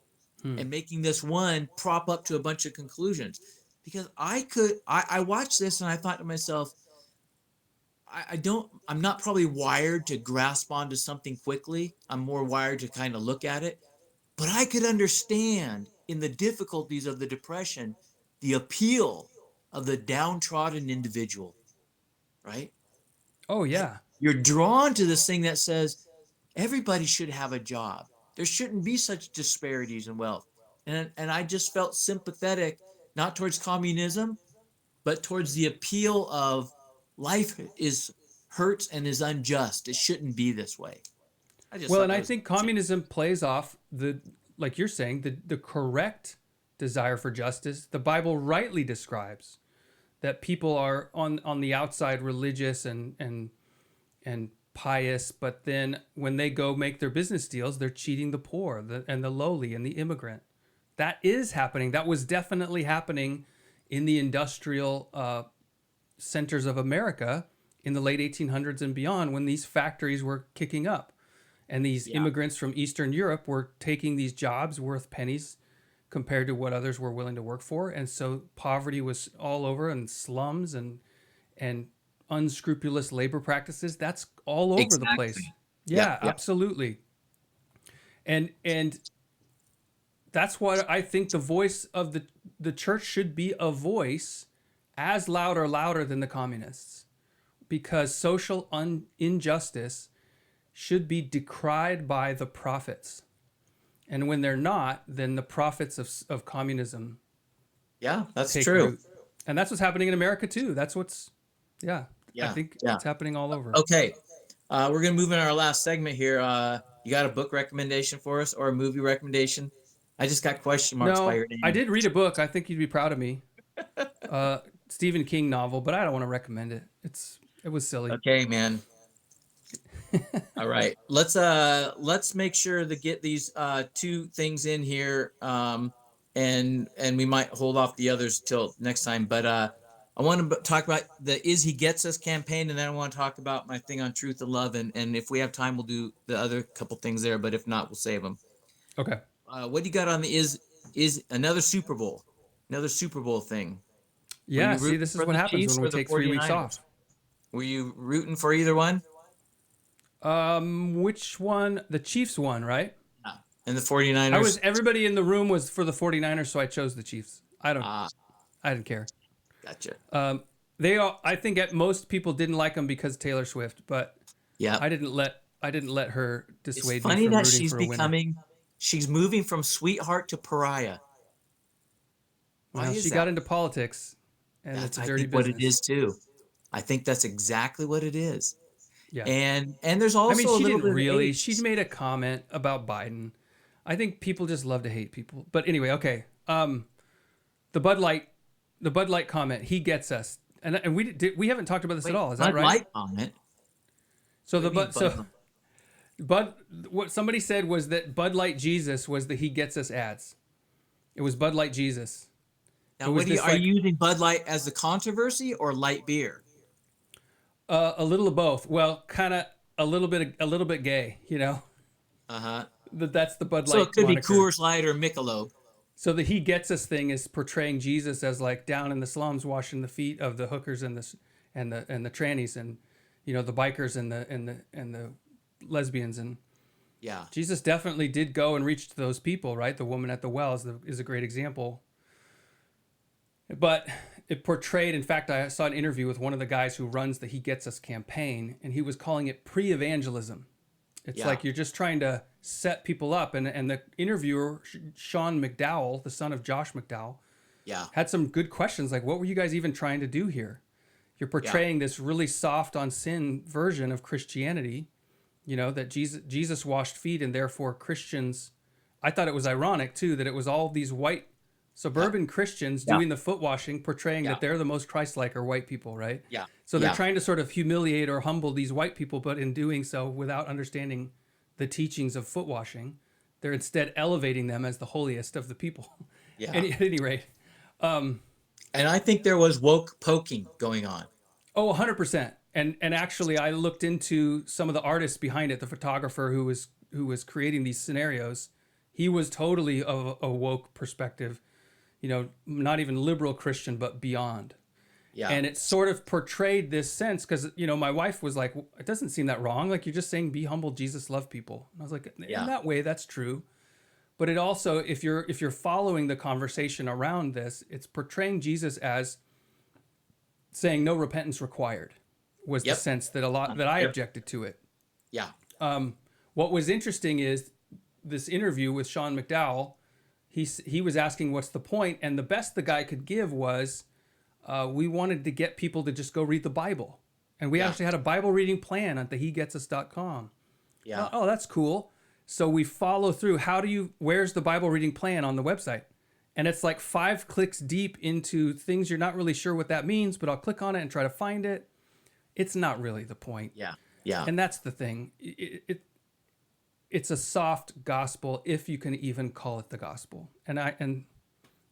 Hmm. and making this one prop up to a bunch of conclusions. Because I watched this and I thought to myself, I'm not probably wired to grasp onto something quickly. I'm more wired to kind of look at it. But I could understand in the difficulties of the Depression, the appeal of the downtrodden individual, right? Oh That yeah. you're drawn to this thing that says everybody should have a job. There shouldn't be such disparities in wealth. And I just felt sympathetic, not towards communism, but towards the appeal of life is hurts and is unjust. It shouldn't be this way. I just Well, thought and that I was think interesting. communism plays off the, like you're saying, the correct desire for justice. The Bible rightly describes that people are on the outside religious and pious, but then when they go make their business deals, they're cheating the poor and the lowly and the immigrant. That is happening. That was definitely happening in the industrial centers of America in the late 1800s and beyond, when these factories were kicking up. And these immigrants from Eastern Europe were taking these jobs worth pennies compared to what others were willing to work for. And so poverty was all over, and slums and unscrupulous labor practices. That's all over the place. Yeah, absolutely. And that's why I think the voice of the church should be a voice as loud or louder than the communists, because social injustice should be decried by the prophets. And when they're not, then the prophets of communism that's take true. root. And that's what's happening in America too. That's what's, I think it's happening all over. Okay. We're going to move in our last segment here. You got a book recommendation for us, or a movie recommendation? I just got question marks by your name. I did read a book. I think you'd be proud of me. Stephen King novel, but I don't want to recommend it. It was silly. Okay, man. All right. Let's make sure to get these two things in here. And we might hold off the others till next time. But I want to talk about the Is He Gets Us campaign, and then I want to talk about my thing on truth and love. And if we have time, we'll do the other couple things there. But if not, we'll save them. Okay. What do you got on the is another Super Bowl thing? Yeah. See, this is what happens when we take 3 weeks off. Were you rooting for either one? Which one? The Chiefs won, right? Yeah. And the 49ers? Everybody in the room was for the 49ers, so I chose the Chiefs. I didn't care. Gotcha. I think most people didn't like them because Taylor Swift, but I didn't let her dissuade me from rooting for a winner. She's moving from sweetheart to pariah. Well, she got into politics, and it's a dirty business. What it is too. I think that's exactly what it is. Yeah. And there's also she didn't really. She made a comment about Biden. I think people just love to hate people. But anyway, okay. The Bud Light comment. He gets us, and we haven't talked about this at all. Is that right? Bud Light comment. So what somebody said was that Bud Light Jesus was the He Gets Us ads. It was Bud Light Jesus. Now, are you using Bud Light as the controversy or light beer? A little of both. Well, kind of a little bit gay, you know. That's the Bud Light. So it could moniker. Be Coors Light or Michelob. So the He Gets Us thing is portraying Jesus as like down in the slums, washing the feet of the hookers and the trannies, and the bikers and the lesbians, and Jesus definitely did go and reach to those people, right? The woman at the well is a great example. But it portrayed, in fact, I saw an interview with one of the guys who runs the He Gets Us campaign, and he was calling it pre-evangelism. It's like you're just trying to set people up. And the interviewer, Sean McDowell, the son of Josh McDowell, had some good questions, like, what were you guys even trying to do here? You're portraying this really soft on sin version of Christianity, that Jesus washed feet, and therefore Christians. I thought it was ironic, too, that it was all these white suburban Christians doing the foot washing, portraying that they're the most Christ-like are white people, right? Yeah. So they're trying to sort of humiliate or humble these white people, but in doing so, without understanding the teachings of foot washing, they're instead elevating them as the holiest of the people. Yeah. At any rate. And I think there was woke poking going on. Oh, 100%. And actually, I looked into some of the artists behind it, the photographer who was creating these scenarios. He was totally of a woke perspective. Not even liberal Christian, but beyond. Yeah. And it sort of portrayed this sense because, my wife was like, it doesn't seem that wrong. Like, you're just saying, be humble, Jesus loved people. And I was like, in that way, that's true. But it also, if you're following the conversation around this, it's portraying Jesus as saying no repentance required was the sense that I objected to it. Yeah. What was interesting is this interview with Sean McDowell. He was asking what's the point, and the best the guy could give was, we wanted to get people to just go read the Bible, and we actually had a Bible reading plan at the HeGetsUs.com. Yeah. Oh, that's cool. So we follow through. Where's the Bible reading plan on the website? And it's like 5 clicks deep into things you're not really sure what that means, but I'll click on it and try to find it. It's not really the point. Yeah. Yeah. And that's the thing. It's a soft gospel, if you can even call it the gospel. And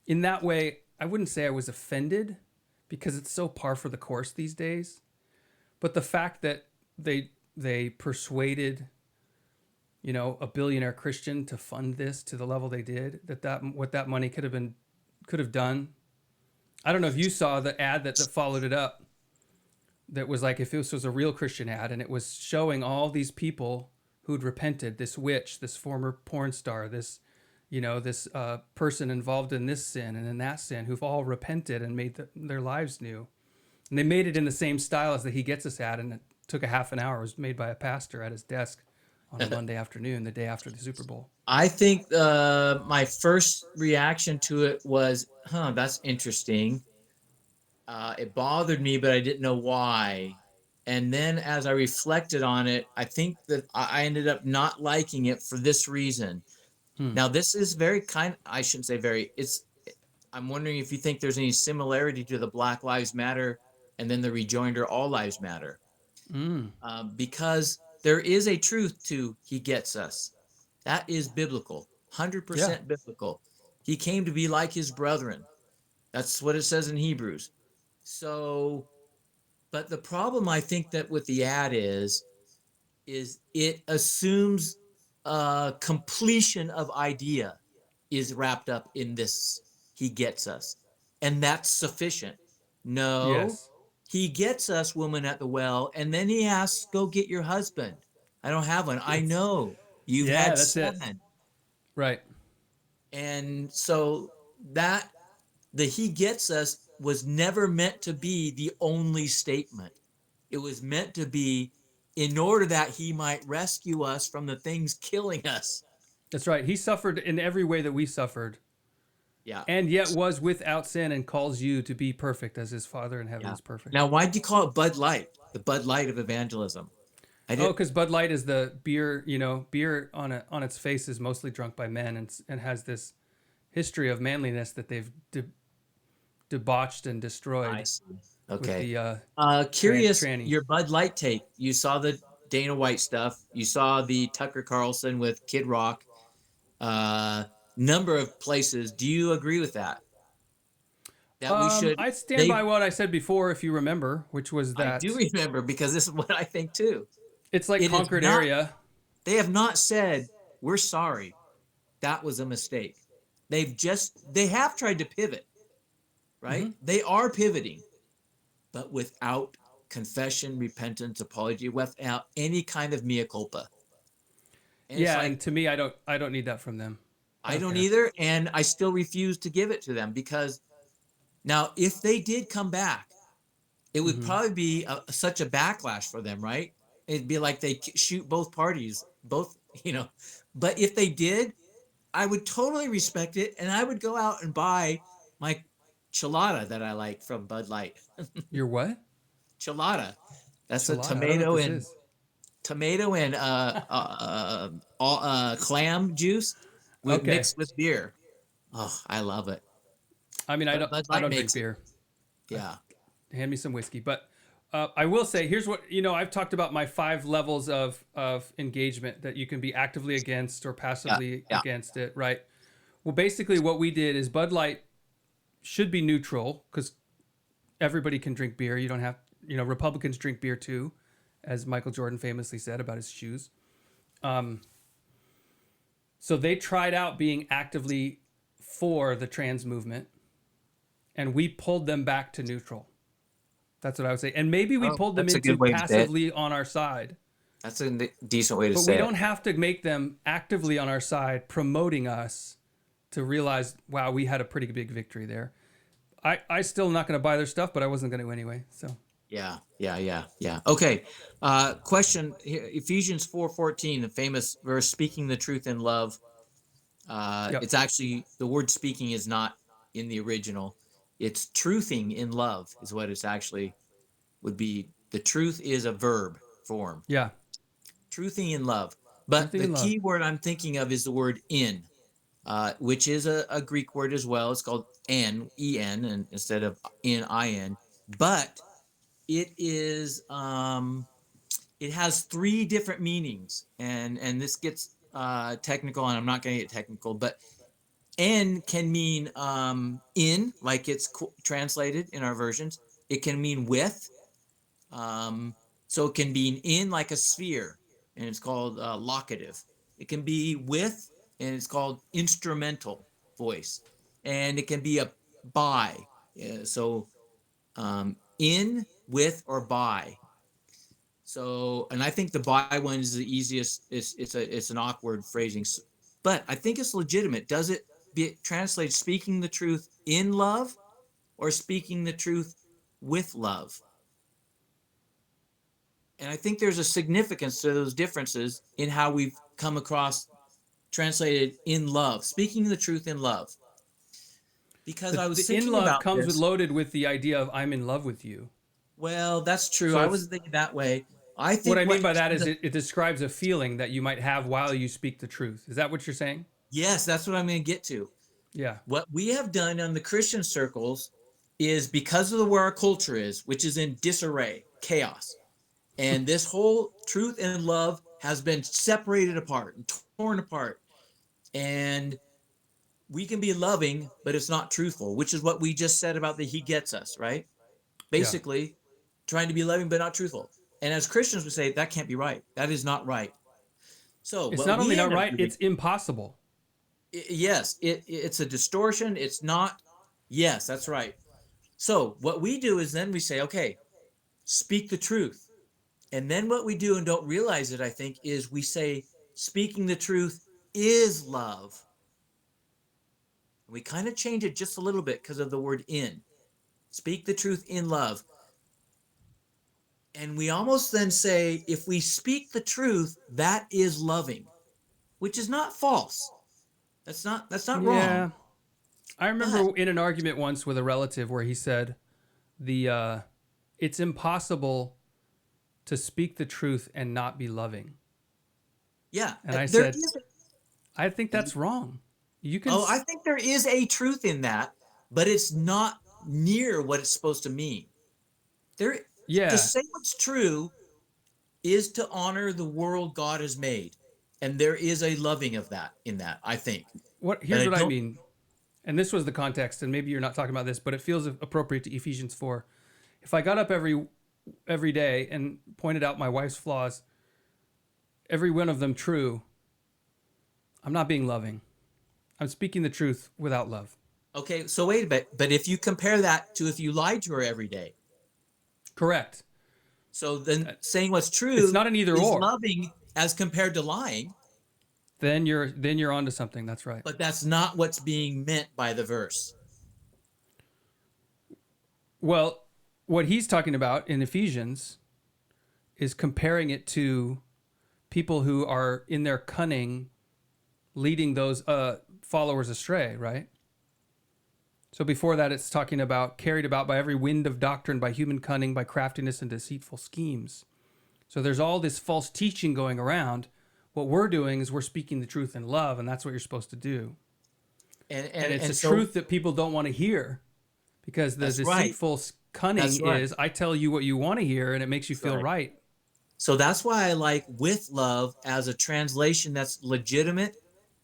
in that way, I wouldn't say I was offended, because it's so par for the course these days. But the fact that they persuaded, a billionaire Christian to fund this to the level they did, that what that money could have done. I don't know if you saw the ad that followed it up, that was like, if this was a real Christian ad, and it was showing all these people who'd repented, this witch, this former porn star, this this person involved in this sin and in that sin, who've all repented and made their lives new. And they made it in the same style as the He Gets Us ad, and it took a half an hour. It was made by a pastor at his desk on a Monday afternoon, the day after the Super Bowl. I think my first reaction to it was, that's interesting. It bothered me, but I didn't know why. And then as I reflected on it, I think that I ended up not liking it for this reason. Now, this is I shouldn't say very, I'm wondering if you think there's any similarity to the Black Lives Matter and then the rejoinder All Lives Matter. Because there is a truth to He Gets Us. That is biblical, 100% biblical. He came to be like His brethren. That's what it says in Hebrews. So, but the problem I think that with the ad is it assumes completion of idea is wrapped up in this He Gets Us, and that's sufficient. No, Yes. He gets us, woman at the well, and then He asks, go get your husband. I don't have one. I know you've Yeah, had that's it. 7. Right. And so that the He Gets Us was never meant to be the only statement. It was meant to be in order that He might rescue us from the things killing us. That's right. He suffered in every way that we suffered, Yeah. and yet was without sin, and calls you to be perfect as His Father in heaven Yeah. is perfect. Now, why'd you call it Bud Light? The Bud Light of evangelism. I Oh, did. because Bud Light is the beer. Beer on its face is mostly drunk by men, and has this history of manliness that they've debauched and destroyed. I see. With Okay. the Curious, tranny. your Bud Light take. You saw the Dana White stuff. You saw the Tucker Carlson with Kid Rock. Number of places. Do you agree with that? That we should. I stand by They. what I said before, if you remember, which was I do that remember because this is what I think too. it's like It is conquered not. area. They have not said we're sorry. That was a mistake. They have tried to pivot, right? They are pivoting, but without confession, repentance, apology, without any kind of mea culpa. And it's Yeah, like, and to me, I don't need that from them. I don't care. either, and I still refuse to give it to them because now if they did come back, it would probably be such a backlash for them, right? It'd be like they shoot both parties, both. But if they did, I would totally respect it, and I would go out and buy my chelada that I like from Bud Light. You're what? Chelada. That's a Enchilada. I don't know what this is. tomato and clam juice Okay. mixed with beer. Oh, I love it. I mean, But Bud I Light don't drink makes it. beer. Yeah. Hand me some whiskey. But I will say, here's what I've talked about my 5 levels of engagement that you can be actively against or passively Yeah. against it, right? Well, basically, what we did is Bud Light should be neutral, because everybody can drink beer. You don't have, Republicans drink beer too, as Michael Jordan famously said about his shoes. So they tried out being actively for the trans movement, and we pulled them back to neutral. That's what I would say. And maybe we Oh, pulled them that's a into good way to say it. passively on our side. That's a decent way to But say we it. don't have to make them actively on our side, promoting us to realize, wow, we had a pretty big victory there. I still not going to buy their stuff, but I wasn't going to anyway. So Yeah. Okay. Question here, Ephesians 4:14, the famous verse, speaking the truth in love. Yep. It's actually, the word speaking is not in the original. It's truthing in love is what it's actually would be. The truth is a verb form. Yeah. Truthing in love. But Truthing the in love. key word I'm thinking of is the word in, which is a Greek word as well. It's called en, and instead of in. But it is it has three different meanings, and this gets technical, and I'm not going to get technical, but "in" can mean in, like it's translated in our versions. It can mean with, so it can be in like a sphere, and it's called locative. It can be with, and it's called instrumental voice, and it can be a by. So in, with, or by. So, and I think the by one is the easiest. It's an awkward phrasing, but I think it's legitimate. Does it translate speaking the truth in love or speaking the truth with love? And I think there's a significance to those differences in how we've come across translated in love, speaking the truth in love. Because I The was in thinking love about comes with this. loaded with the idea of I'm in love with you. Well, that's true. So I it's wasn't thinking that way. I what think I mean what by that is it describes a feeling that you might have while you speak the truth. Is that what you're saying? yes, that's what I'm going to get to. Yeah. What we have done on the Christian circles is, because of the where our culture is, which is in disarray, chaos, and this whole truth and love has been separated apart and torn apart, and we can be loving, but it's not truthful, which is what we just said about the he gets us, right? Yeah. Basically, trying to be loving but not truthful. And as Christians, we say that can't be right. That is not right. So It's what not only we not end up right, doing, it's impossible. yes, it's a distortion. It's not. Yes, that's right. So what we do is then we say, okay, speak the truth. And then what we do and don't realize it, I think, is we say speaking the truth is love. We kind of change it just a little bit because of the word in. Speak the truth in love. And we almost then say, if we speak the truth, that is loving, which is not false. That's not wrong. Yeah. I But remember in an argument once with a relative where he said the it's impossible to speak the truth and not be loving. yeah, And I there said, is. I think that's wrong. You can Oh, I think there is a truth in that, but it's not near what it's supposed to mean. There, to yeah. say what's true is to honor the world God has made, and there is a loving of that in that, I think. What But here's I what I don't. mean. And this was the context and maybe you're not talking about this, but it feels appropriate to Ephesians 4. If I got up every day and pointed out my wife's flaws, every one of them true, I'm not being loving. I'm speaking the truth without love. Okay, so wait a bit. But if you compare that to if you lied to her every day, Correct. so then saying what's It's true not an either is or. loving as compared to lying, Then you're onto something. That's right. but that's not what's being meant by the verse. Well, what he's talking about in Ephesians is comparing it to people who are in their cunning leading those followers astray, right? So before that, it's talking about carried about by every wind of doctrine, by human cunning, by craftiness and deceitful schemes. So there's all this false teaching going around. What we're doing is we're speaking the truth in love, and that's what you're supposed to do. And And and it's and a so truth that people don't want to hear because the that's right. deceitful cunning That's right. is I tell you what you want to hear, and it makes you That's feel right. right. So that's why I like with love as a translation that's legitimate,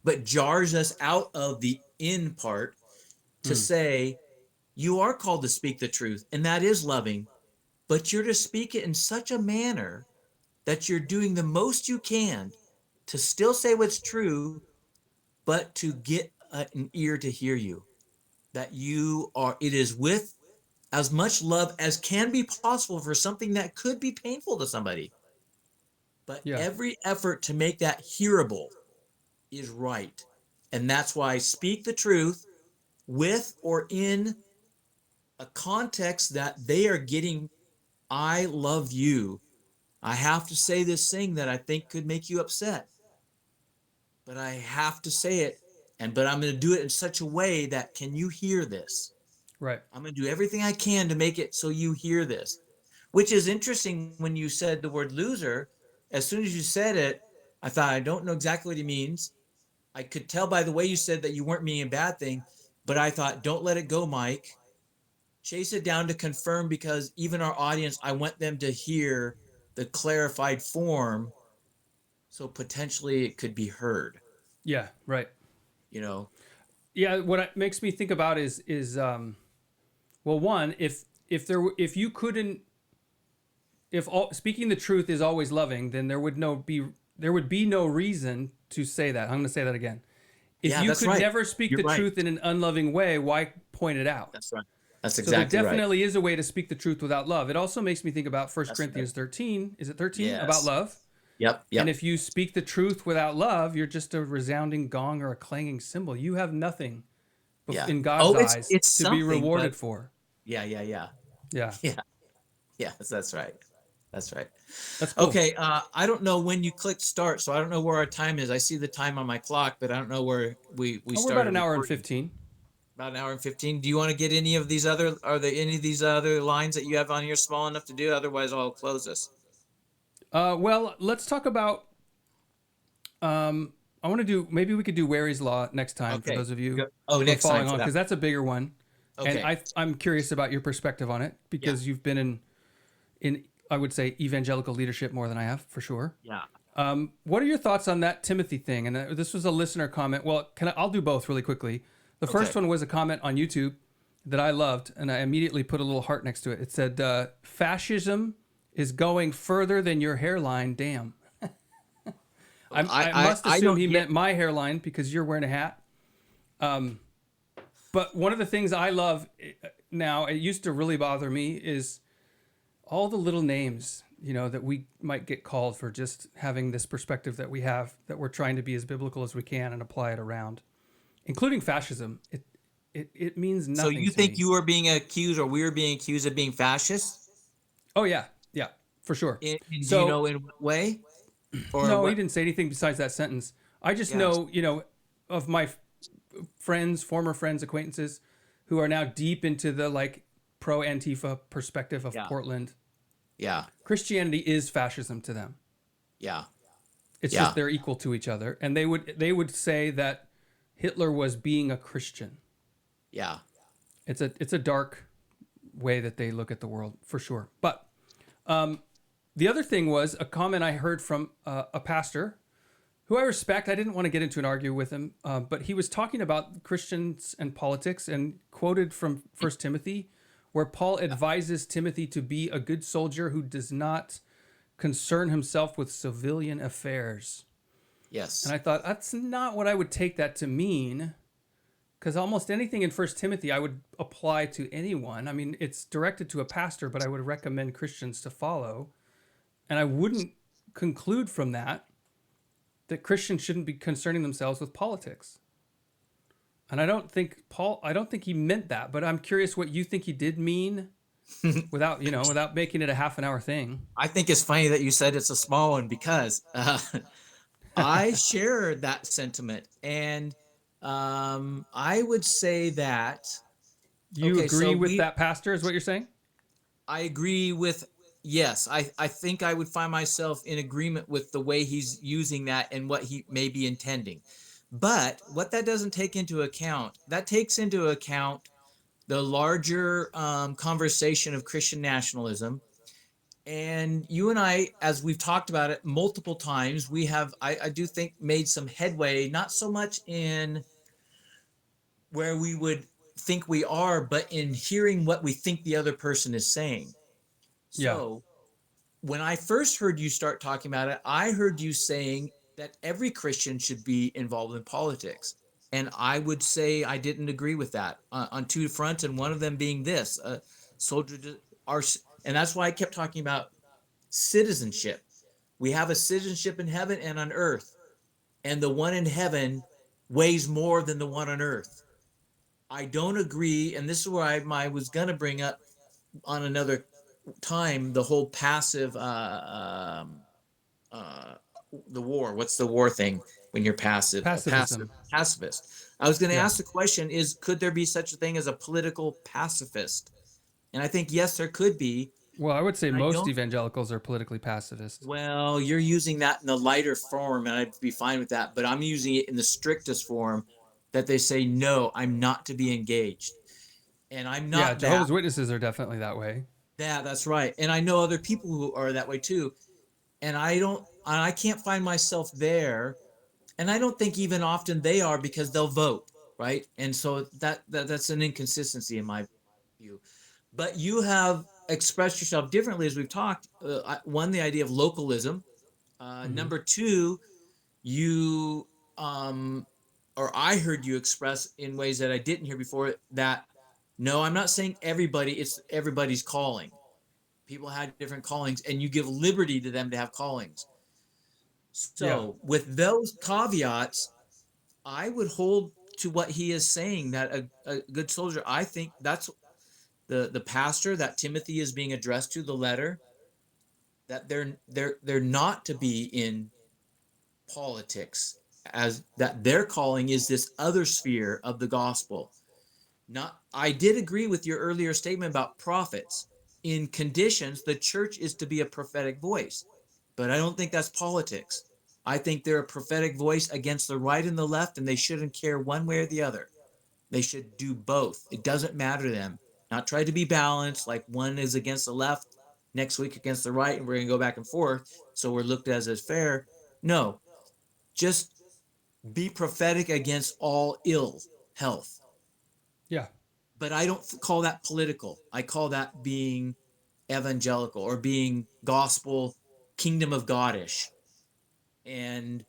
but jars us out of the in part to Hmm. say, you are called to speak the truth, and that is loving, but you're to speak it in such a manner that you're doing the most you can to still say what's true, but to get an ear to hear you. That you are, it is with as much love as can be possible for something that could be painful to somebody. But Yeah. every effort to make that hearable is right. And that's why speak the truth with or in a context that they are getting. I love you. I have to say this thing that I think could make you upset, but I have to say it. But I'm going to do it in such a way that, can you hear this? Right. I'm going to do everything I can to make it so you hear this, which is interesting. When you said the word loser, as soon as you said it, I thought, I don't know exactly what he means. I could tell by the way you said that you weren't meaning a bad thing, but I thought, don't let it go, Mike. Chase it down to confirm, because even our audience, I want them to hear the clarified form, so potentially it could be heard. Yeah, right. You know. Yeah, what it makes me think about is well, one, if you couldn't, if all, speaking the truth is always loving, then there would be no reason to say that. I'm going to say that again. If Yeah, you that's could right. never speak You're the right. truth in an unloving way, why point it out? That's right. That's So there exactly right. definitely is a way to speak the truth without love. It also makes me think about First That's right. Corinthians 13. Is it 13? About Yes. love. Yep. And Yep. if you speak the truth without love, you're just a resounding gong or a clanging cymbal. You have nothing Yeah. in God's Oh, it's eyes it's to be something, but rewarded for. yeah, yeah, yeah, Yeah, yeah, yeah. That's right. That's right. that's cool. Okay. I don't know when you clicked start, so I don't know where our time is. I see the time on my clock, but I don't know where we Oh, we're about started an hour and recording. 15. About an hour and 15. Do you want to get any of these other? Are there any of these other lines that you have on here small enough to do? Otherwise, I'll close this. Well, let's talk about. I want to do. Maybe we could do Wary's Law next time for Okay. those of you Oh, who are next time following for on, that. because that's a bigger one. And Okay. I'm curious about your perspective on it Yeah. because you've been in I would say evangelical leadership more than I have for sure. Yeah. What are your thoughts on that Timothy thing? And this was a listener comment. Well, I'll do both really quickly. The first Okay. one was a comment on YouTube that I loved, and I immediately put a little heart next to it. It said, "Fascism is going further than your hairline. Damn." I must I assume don't he get. meant my hairline because you're wearing a hat. But one of the things I love now, it used to really bother me, is all the little names, that we might get called for just having this perspective that we have, that we're trying to be as biblical as we can and apply it around, including fascism. It means So nothing you to think me. you are being accused, or we are being accused of being fascist? Oh yeah, yeah, for sure. Do you So know in what way, or no, he what? didn't say anything besides that sentence. I just Yes. know, of my friends, former friends, acquaintances who are now deep into the like pro Antifa perspective of Yeah. Portland. Yeah. Christianity is fascism to them. Yeah. It's Yeah. just they're equal to each other, and they would say that Hitler was being a Christian. Yeah. It's a dark way that they look at the world for sure. But the other thing was a comment I heard from a pastor who I respect. I didn't want to get into an argue with him, but he was talking about Christians and politics and quoted from First Timothy, where Paul advises Timothy to be a good soldier who does not concern himself with civilian affairs. Yes. And I thought, that's not what I would take that to mean, because almost anything in First Timothy I would apply to anyone. I mean, it's directed to a pastor, but I would recommend Christians to follow. And I wouldn't conclude from that Christians shouldn't be concerning themselves with politics. And I don't think he meant that, but I'm curious what you think he did mean without making it a half an hour thing. I think it's funny that you said it's a small one, because I share that sentiment, and I would say that. You Okay, agree so with that pastor is what you're saying? I agree with. Yes, I think I would find myself in agreement with the way he's using that and what he may be intending. But what that doesn't take into account, that takes into account the larger conversation of Christian nationalism. And you and I, as we've talked about it multiple times, we have, I do think, made some headway, not so much in where we would think we are, but in hearing what we think the other person is saying. Yeah. So when I first heard you start talking about it, I heard you saying that every Christian should be involved in politics. And I would say I didn't agree with that on two fronts, and one of them being this: soldiers are, and that's why I kept talking about citizenship. We have a citizenship in heaven and on earth, and the one in heaven weighs more than the one on earth. I don't agree, and this is where I was going to bring up on another time the whole passive the war. What's the war thing when you're passive? Pacifism. Pacifist. I was going to Yeah. ask the question: could there be such a thing as a political pacifist? And I think yes, there could be. Well, I would say And I most don't. evangelicals are politically pacifist. Well, you're using that in the lighter form, and I'd be fine with that. But I'm using it in the strictest form, that they say no, I'm not to be engaged, and I'm Yeah, not that. Jehovah's Witnesses are definitely that way. Yeah, that's right. And I know other people who are that way too. and I can't find myself there, and I don't think even often they are, because they'll vote, right? And so that's an inconsistency in my view. But you have expressed yourself differently, as we've talked. One, the idea of localism. Hmm. Number two, you um, or I heard you express in ways that I didn't hear before, that no, I'm not saying everybody, it's everybody's calling. People had different callings, and you give liberty to them to have callings. Yeah. So, with those caveats, I would hold to what he is saying, that a good soldier, I think that's the pastor that Timothy is being addressed to, the letter, that they're not to be in politics, as that their calling is this other sphere of the gospel. Not, I did agree with your earlier statement about prophets. In conditions, the church is to be a prophetic voice, but I don't think that's politics. I think they're a prophetic voice against the right and the left, and they shouldn't care one way or the other. They should do both. It doesn't matter to them. Not try to be balanced, like one is against the left, next week against the right, and we're going to go back and forth, so we're looked at as fair. No, just be prophetic against all ill health. Yeah. But I don't call that political. I call that being evangelical, or being gospel, kingdom of Godish. And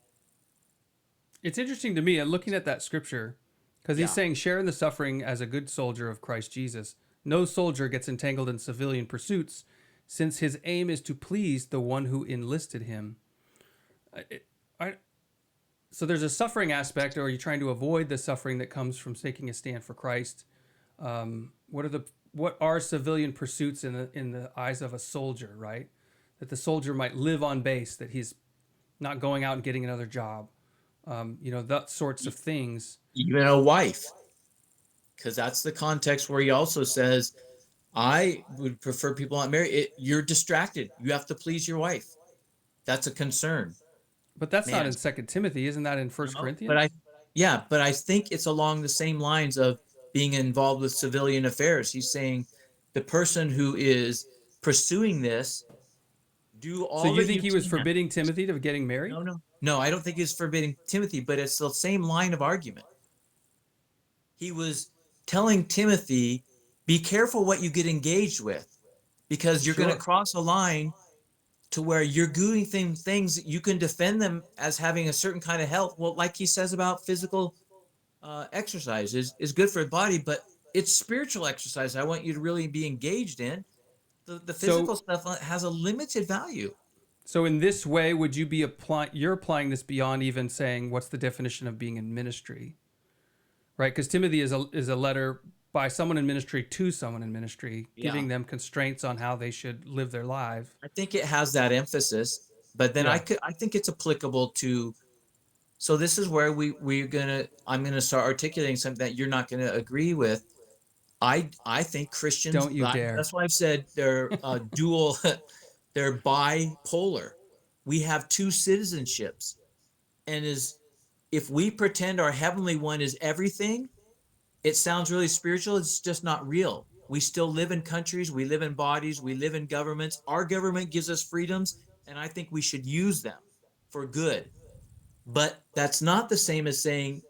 It's interesting to me, looking at that scripture, because he's yeah, saying, share in the suffering as a good soldier of Christ Jesus. No soldier gets entangled in civilian pursuits, since his aim is to please the one who enlisted him. I, I, so there's a suffering aspect, or are you trying to avoid the suffering that comes from taking a stand for Christ? What are civilian pursuits in the eyes of a soldier, right? That the soldier might live on base, that he's not going out and getting another job, that sorts of things. even a wife, because that's the context where he also says, I would prefer people not married. You're distracted. You have to please your wife. That's a concern. But that's not Man, in Second Timothy, isn't that in First no, but Corinthians? yeah, but I think it's along the same lines of being involved with civilian affairs. He's saying the person who is pursuing this, do So all you that think you he was can. forbidding Timothy to getting married? No, I don't think he's forbidding Timothy, but it's the same line of argument. He was telling Timothy, be careful what you get engaged with, because you're going to Sure. cross a line to where you're doing things that you can defend them as having a certain kind of health. Well, like he says about physical exercise is good for the body, but it's spiritual exercise I want you to really be engaged in. The physical So stuff has a limited value. so in this way, would you be applying? You're applying this beyond even saying what's the definition of being in ministry, right? Because Timothy is a letter by someone in ministry to someone in ministry, Yeah, giving them constraints on how they should live their life. I think it has that emphasis, but then Yeah. I think it's applicable to. So this is where I'm gonna start articulating something that you're not gonna agree with. I think Christians, Don't you dare. that's why I've said they're dual, they're bipolar. We have two citizenships, and is if we pretend our heavenly one is everything, it sounds really spiritual. It's just not real. We still live in countries, we live in bodies, we live in governments. Our government gives us freedoms, and I think we should use them for good. But that's not the same as saying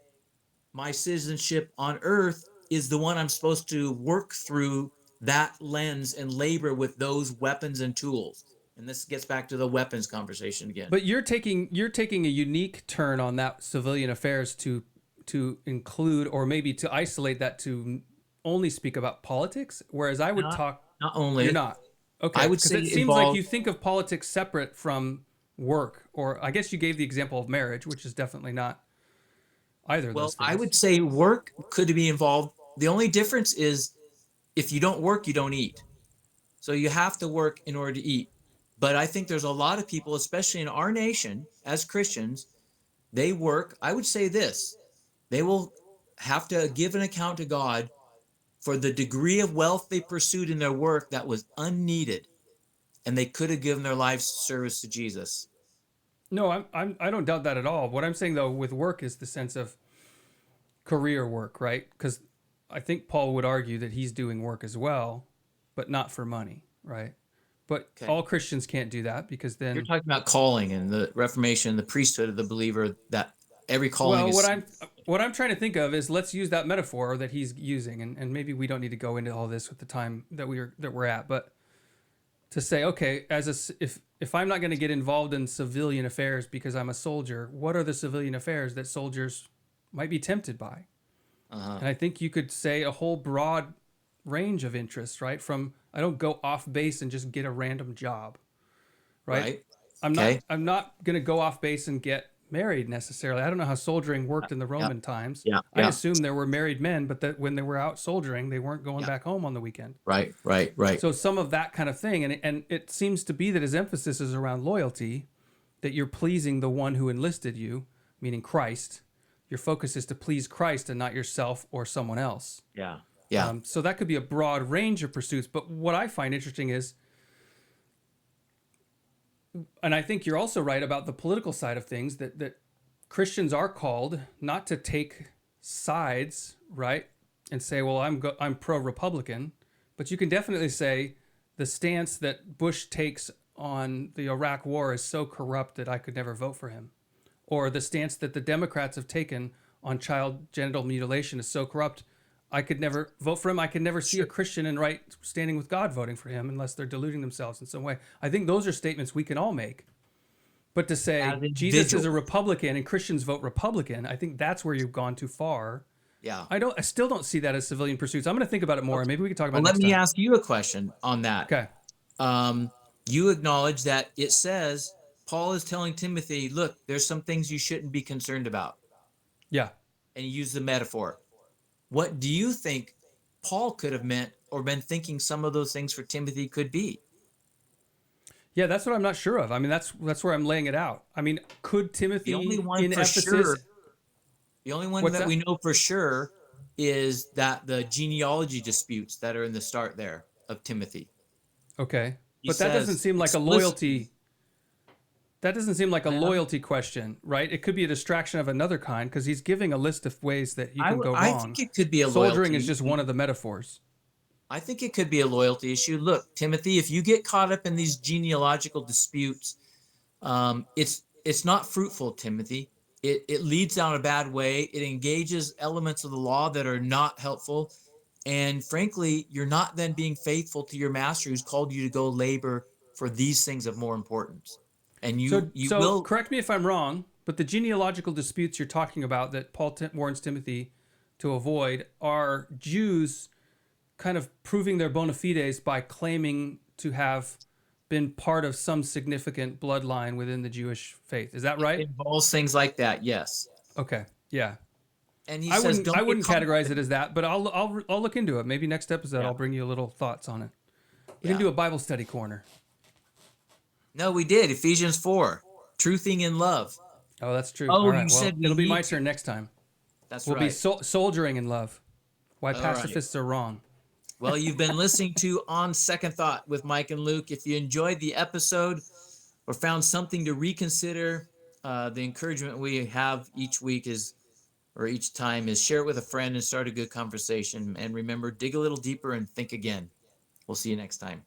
my citizenship on earth is the one I'm supposed to work through that lens and labor with those weapons and tools. And this gets back to the weapons conversation again. But you're taking a unique turn on that civilian affairs to include, or maybe to isolate that to only speak about politics, whereas I would Not talk. not You're only, not. I Okay, would because say it seems like involve, you think of politics separate from work, or I guess you gave the example of marriage, which is definitely not either of well, those I things. would say work could be involved. The only difference is if you don't work, you don't eat. So you have to work in order to eat. But I think there's a lot of people, especially in our nation as Christians, they work. I would say this, they will have to give an account to God for the degree of wealth they pursued in their work that was unneeded, and they could have given their lives service to Jesus. No, I don't doubt that at all. What I'm saying though with work is the sense of career work, right? Because I think Paul would argue that he's doing work as well, but not for money, right? But Okay. all Christians can't do that because You're then, talking about calling and the Reformation, the priesthood of the believer, that every calling well, is. what I'm trying to think of is let's use that metaphor that he's using, and maybe we don't need to go into all this with the time that we're at, but to say, okay, if I'm not going to get involved in civilian affairs because I'm a soldier, what are the civilian affairs that soldiers might be tempted by? Uh-huh. And I think you could say a whole broad range of interests, right? From I don't go off base and just get a random job, right? Right. I'm not Okay. I'm not going to go off base and get married necessarily. I don't know how soldiering worked in the Yeah. Roman times. Yeah. I Yeah. assume there were married men, but that when they were out soldiering, they weren't going Yeah. back home on the weekend. Right. Right. Right. So some of that kind of thing, and it seems to be that his emphasis is around loyalty, that you're pleasing the one who enlisted you, meaning Christ. Your focus is to please Christ and not yourself or someone else. Yeah. Yeah. So that could be a broad range of pursuits. But what I find interesting is, and I think you're also right about the political side of things, that Christians are called not to take sides, right? And say, well, I'm pro-Republican, but you can definitely say the stance that Bush takes on the Iraq war is so corrupt that I could never vote for him. Or the stance that the Democrats have taken on child genital mutilation is so corrupt, I could never vote for him. I could never see a Christian in right standing with God voting for him unless they're deluding themselves in some way. I think those are statements we can all make. But to say As Jesus is individuals. a Republican and Christians vote Republican, I think that's where you've gone too far. Yeah. I still don't see that as civilian pursuits. I'm going to think about it more. Maybe we can talk about Well, it let next me time. ask you a question on that. Okay. You acknowledge that it says Paul is telling Timothy, look, there's some things you shouldn't be concerned about. Yeah. And you use the metaphor. What do you think Paul could have meant or been thinking some of those things for Timothy could be? Yeah, that's what I'm not sure of. I mean, that's where I'm laying it out. I mean, could The Timothy only one in for Ephesus? sure, the only one What's that that? we know for sure is that the genealogy disputes that are in the start there of Timothy. Okay, He but that doesn't says seem like a explicitly- loyalty. That doesn't seem like a Well, loyalty question, right? It could be a distraction of another kind because he's giving a list of ways that you can go I wrong. think it could be a Soldiering loyalty. is just one of the metaphors. I think it could be a loyalty issue. Look, Timothy, if you get caught up in these genealogical disputes, it's not fruitful, Timothy. It leads down a bad way. It engages elements of the law that are not helpful. And frankly, you're not then being faithful to your master who's called you to go labor for these things of more importance. And you So will. correct me if I'm wrong, but the genealogical disputes you're talking about that Paul warns Timothy to avoid are Jews kind of proving their bona fides by claiming to have been part of some significant bloodline within the Jewish faith. Is that right? It involves things like that, yes. Okay. Yeah. And he I says, wouldn't get caught up categorize in it as that, but I'll look into it. Maybe next episode Yeah. I'll bring you a little thoughts on it. We Yeah. can do a Bible study corner. No, we did. Ephesians 4, truthing in love. Oh, that's true. Oh, All right. you Well, said we it'll be need my to. turn next time. That's We'll right. be soldiering in love. Why All pacifists are wrong. Well, you've been listening to On Second Thought with Mike and Luke. If you enjoyed the episode or found something to reconsider, the encouragement we have each week is, or each time, is share it with a friend and start a good conversation. And remember, dig a little deeper and think again. We'll see you next time.